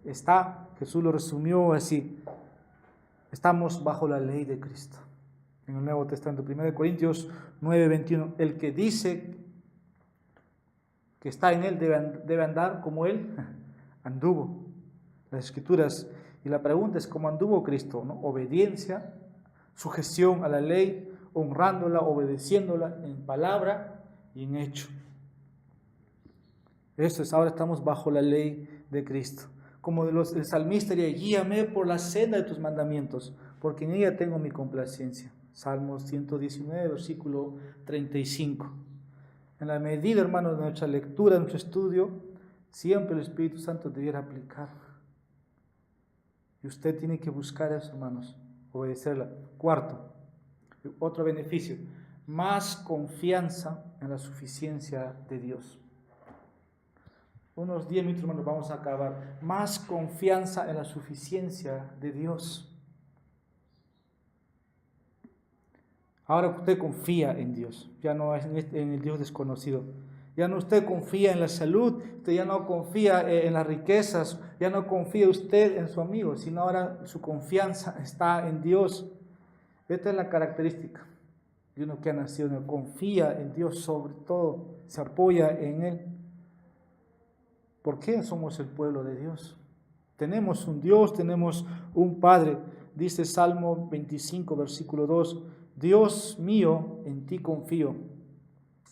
Está, Jesús lo resumió así: estamos bajo la ley de Cristo. En el Nuevo Testamento, 1 Corintios 9, 21, el que dice que está en él debe andar como él anduvo. Las Escrituras, y la pregunta es: ¿cómo anduvo Cristo? ¿No? Obediencia, sujeción a la ley, honrándola, obedeciéndola en palabra y en hecho. Esto es, ahora estamos bajo la ley de Cristo. Como el salmista diría: guíame por la senda de tus mandamientos, porque en ella tengo mi complacencia. Salmos 119, versículo 35. En la medida, hermanos, de nuestra lectura, de nuestro estudio, siempre el Espíritu Santo debiera aplicar. Y usted tiene que buscar eso, hermanos, obedecerla. Cuarto, otro beneficio: más confianza en la suficiencia de Dios. Unos 10 minutos, hermanos, vamos a acabar. Más confianza en la suficiencia de Dios. Ahora usted confía en Dios, ya no es en el Dios desconocido. Ya no usted confía en la salud, usted ya no confía en las riquezas, ya no confía usted en su amigo, sino ahora su confianza está en Dios. Esta es la característica de uno que ha nacido, uno confía en Dios sobre todo, se apoya en Él. ¿Por qué somos el pueblo de Dios? Tenemos un Dios, tenemos un Padre. Dice Salmo 25, versículo 2, Dios mío, en ti confío,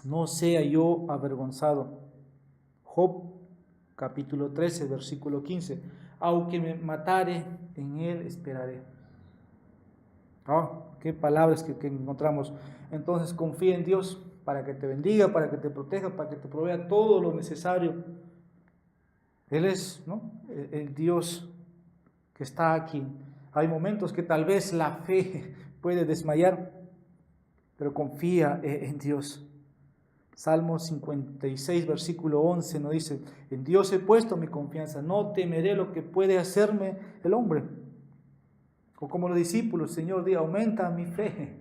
no sea yo avergonzado. Job, capítulo 13, versículo 15, aunque me matare, en él esperaré. Qué palabras que encontramos. Entonces confía en Dios para que te bendiga, para que te proteja, para que te provea todo lo necesario. Él es, ¿no?, el Dios que está aquí. Hay momentos que tal vez la fe puede desmayar, pero confía en Dios. Salmo 56, versículo 11 nos dice: en Dios he puesto mi confianza, no temeré lo que puede hacerme el hombre. O como los discípulos, Señor, aumenta mi fe,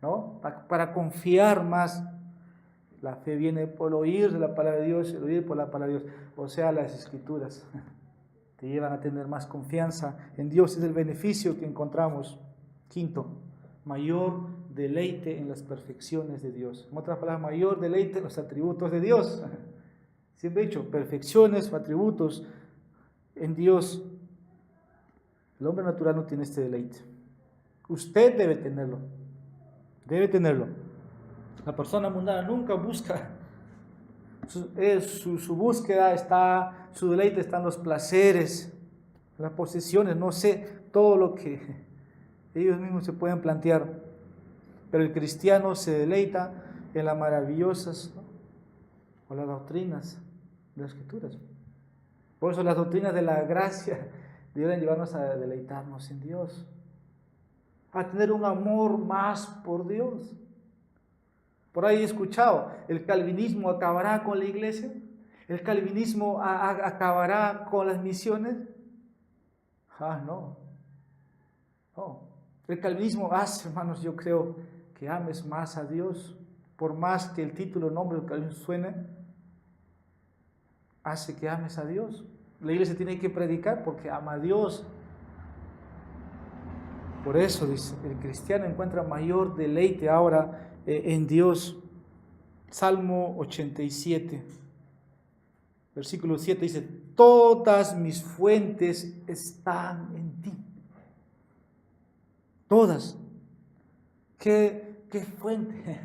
¿no? Para confiar más. La fe viene por el oír de la palabra de Dios, el oír por la palabra de Dios. O sea, las Escrituras te llevan a tener más confianza en Dios. Es el beneficio que encontramos. Quinto, mayor deleite en las perfecciones de Dios. En otras palabras, mayor deleite en los atributos de Dios. Siempre he dicho, perfecciones o atributos en Dios. El hombre natural no tiene este deleite. Usted debe tenerlo. Debe tenerlo. La persona mundana nunca busca, su búsqueda está, su deleite está en los placeres, las posesiones, no sé, todo lo que ellos mismos se pueden plantear. Pero el cristiano se deleita en las maravillosas, ¿no?, o las doctrinas de las Escrituras. Por eso las doctrinas de la gracia deben llevarnos a deleitarnos en Dios, a tener un amor más por Dios. Por ahí he escuchado, ¿el calvinismo acabará con la iglesia? ¿El calvinismo acabará con las misiones? No. El calvinismo hace, hermanos, yo creo, que ames más a Dios. Por más que el título, el nombre del calvinismo suene, hace que ames a Dios. La iglesia tiene que predicar porque ama a Dios. Por eso, dice, el cristiano encuentra mayor deleite ahora en Dios. Salmo 87, versículo 7 dice: todas mis fuentes están en ti. Todas. ¿Qué fuente?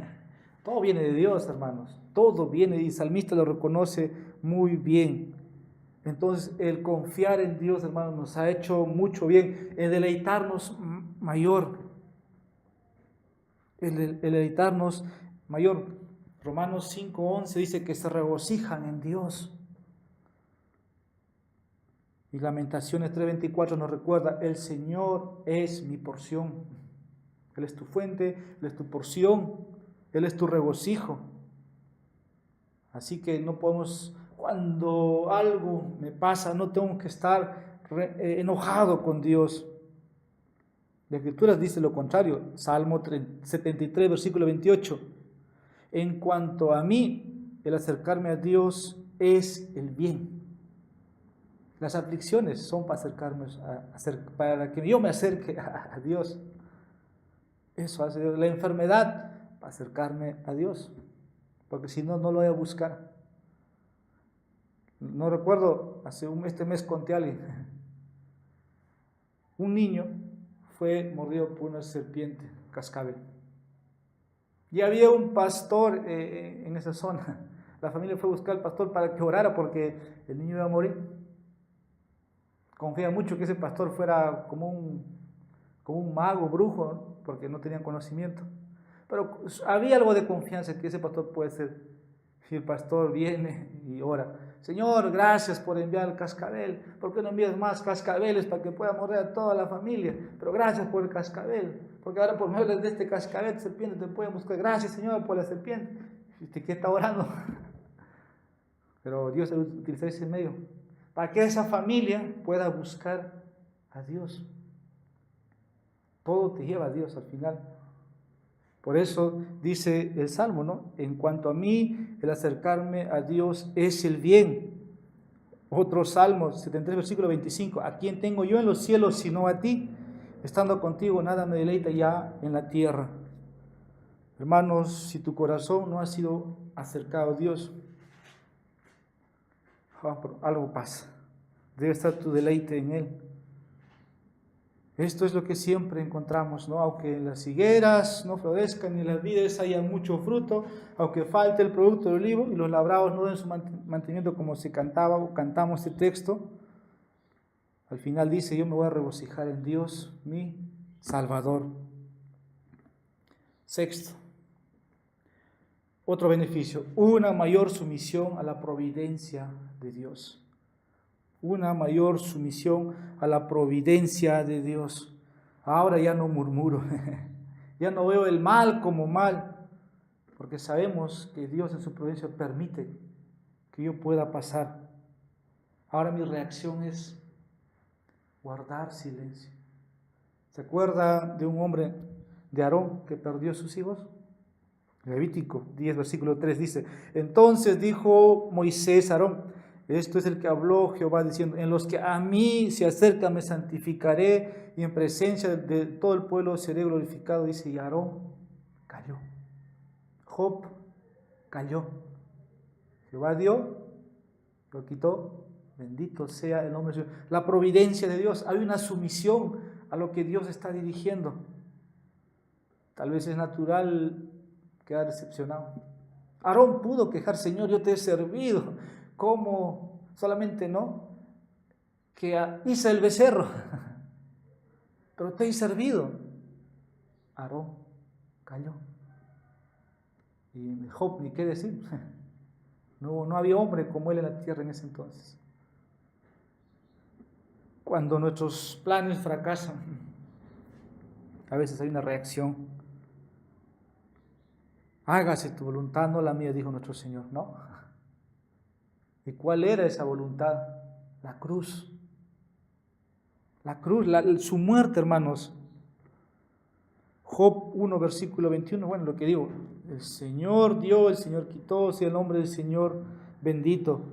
Todo viene de Dios, hermanos. Todo viene, y el salmista lo reconoce muy bien. Entonces, el confiar en Dios, hermanos, nos ha hecho mucho bien. El deleitarnos mayor. El deleitarnos mayor. Romanos 5:11 dice que se regocijan en Dios. Y Lamentaciones 3:24 nos recuerda: el Señor es mi porción. Él es tu fuente, Él es tu porción, Él es tu regocijo. Así que no podemos, cuando algo me pasa, no tengo que estar enojado con Dios. La Escritura dice lo contrario. Salmo 73, versículo 28. En cuanto a mí, el acercarme a Dios es el bien. Las aflicciones son para acercarme para que yo me acerque a Dios. Eso hace Dios. La enfermedad para acercarme a Dios, porque si no, no lo voy a buscar. No recuerdo, este mes conté a alguien, un niño fue mordido por una serpiente, cascabel. Y había un pastor en esa zona. La familia fue a buscar al pastor para que orara porque el niño iba a morir. Confía mucho que ese pastor fuera como un mago, brujo, ¿no?, porque no tenían conocimiento. Pero había algo de confianza que ese pastor puede ser. Si el pastor viene y ora: Señor, gracias por enviar el cascabel. ¿Por qué no envías más cascabeles para que pueda morder a toda la familia? Pero gracias por el cascabel, porque ahora por medio de este cascabel, serpiente, te pueden buscar. Gracias, Señor, por la serpiente. ¿Qué está orando? Pero Dios utilizó ese medio para que esa familia pueda buscar a Dios. Todo te lleva a Dios al final. Por eso dice el Salmo, ¿no? En cuanto a mí, el acercarme a Dios es el bien. Otro Salmo, 73, versículo 25. ¿A quién tengo yo en los cielos sino a ti? Estando contigo, nada me deleita ya en la tierra. Hermanos, si tu corazón no ha sido acercado a Dios, algo pasa. Debe estar tu deleite en Él. Esto es lo que siempre encontramos, ¿no? Aunque en las higueras no florezcan ni en las vides haya mucho fruto, aunque falte el producto del olivo y los labrados no den su mantenimiento, como se cantaba o cantamos este texto, al final dice: yo me voy a regocijar en Dios, mi Salvador. Sexto, otro beneficio: una mayor sumisión a la providencia de Dios. Una mayor sumisión a la providencia de Dios. Ahora ya no murmuro, ya no veo el mal como mal, porque sabemos que Dios en su providencia permite que yo pueda pasar. Ahora mi reacción es guardar silencio. ¿Se acuerda de un hombre de Aarón que perdió a sus hijos? Levítico 10, versículo 3 dice: entonces dijo Moisés a Aarón: esto es el que habló Jehová diciendo: en los que a mí se acercan me santificaré, y en presencia de todo el pueblo seré glorificado. Dice, y Aarón cayó. Job cayó. Jehová dio, lo quitó. Bendito sea el nombre de Dios. La providencia de Dios. Hay una sumisión a lo que Dios está dirigiendo. Tal vez es natural quedar decepcionado. Aarón pudo quejar, Señor, yo te he servido. ¿Cómo? Solamente no, que hice el becerro, pero te he servido. Aarón cayó. Y Job, ni qué decir. No había hombre como él en la tierra en ese entonces. Cuando nuestros planes fracasan, a veces hay una reacción. Hágase tu voluntad, no la mía, dijo nuestro Señor, ¿no? ¿Y cuál era esa voluntad? La cruz. La cruz, su muerte, hermanos. Job 1, versículo 21, bueno, lo que digo, el Señor dio, el Señor quitó, sea el nombre del Señor bendito.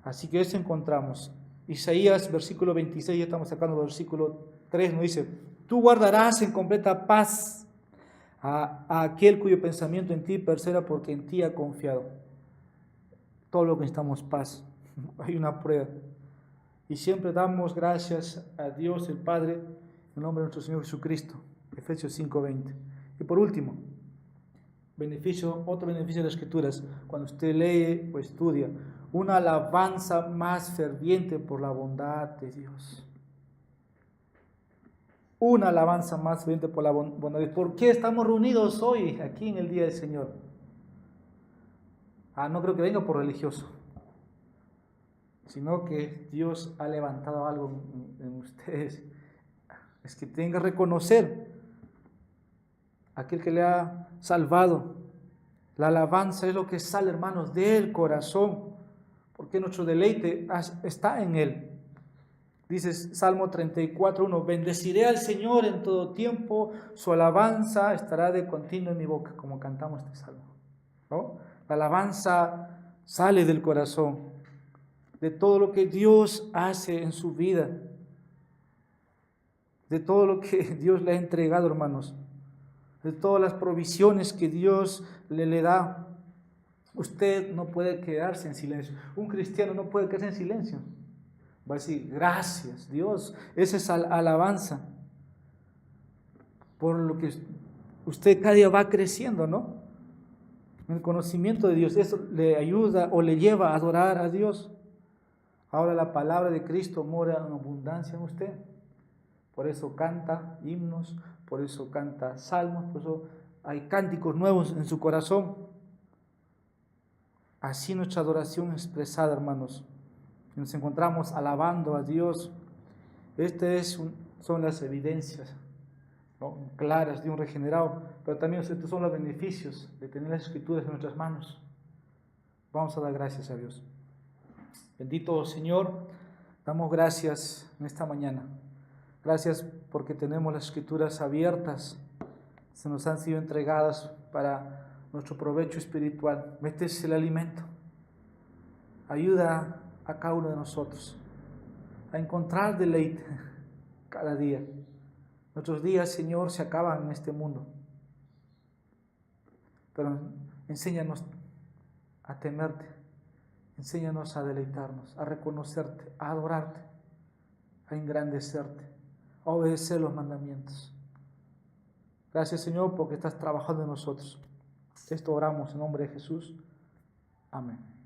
Así que eso encontramos. Isaías, versículo 26, ya estamos sacando versículo 3, nos dice, tú guardarás en completa paz a aquel cuyo pensamiento en ti persevera porque en ti ha confiado. Todo lo que necesitamos paz. Hay una prueba. Y siempre damos gracias a Dios el Padre en el nombre de nuestro Señor Jesucristo. Efesios 5:20. Y por último, otro beneficio de las Escrituras, cuando usted lee o estudia, una alabanza más ferviente por la bondad de Dios. Una alabanza más ferviente por la bondad de Dios. ¿Por qué estamos reunidos hoy aquí en el Día del Señor? No creo que venga por religioso, sino que Dios ha levantado algo en ustedes. Es que tienen que reconocer a aquel que le ha salvado. La alabanza es lo que sale, hermanos, del corazón, porque nuestro deleite está en Él. Dice Salmo 34:1, bendeciré al Señor en todo tiempo, su alabanza estará de continuo en mi boca, como cantamos este salmo, ¿no? La alabanza sale del corazón, de todo lo que Dios hace en su vida, de todo lo que Dios le ha entregado, hermanos, de todas las provisiones que Dios le da. Usted no puede quedarse en silencio. Un cristiano no puede quedarse en silencio. Va a decir, gracias Dios. Esa es alabanza. Por lo que usted cada día va creciendo, ¿no? En el conocimiento de Dios. Eso le ayuda o le lleva a adorar a Dios. Ahora la palabra de Cristo mora en abundancia en usted. Por eso canta himnos, por eso canta salmos, por eso hay cánticos nuevos en su corazón. Así nuestra adoración expresada, hermanos. Nos encontramos alabando a Dios. Estas son las evidencias, ¿no?, claras de un regenerado, pero también estos son los beneficios de tener las Escrituras en nuestras manos. Vamos a dar gracias a Dios. Bendito Señor, damos gracias en esta mañana. Gracias porque tenemos las Escrituras abiertas, se nos han sido entregadas para nuestro provecho espiritual. Este es el alimento. Ayuda a cada uno de nosotros a encontrar deleite cada día. Nuestros días, Señor, se acaban en este mundo, pero enséñanos a temerte, enséñanos a deleitarnos, a reconocerte, a adorarte, a engrandecerte, a obedecer los mandamientos. Gracias, Señor, porque estás trabajando en nosotros. Esto oramos en nombre de Jesús. Amén.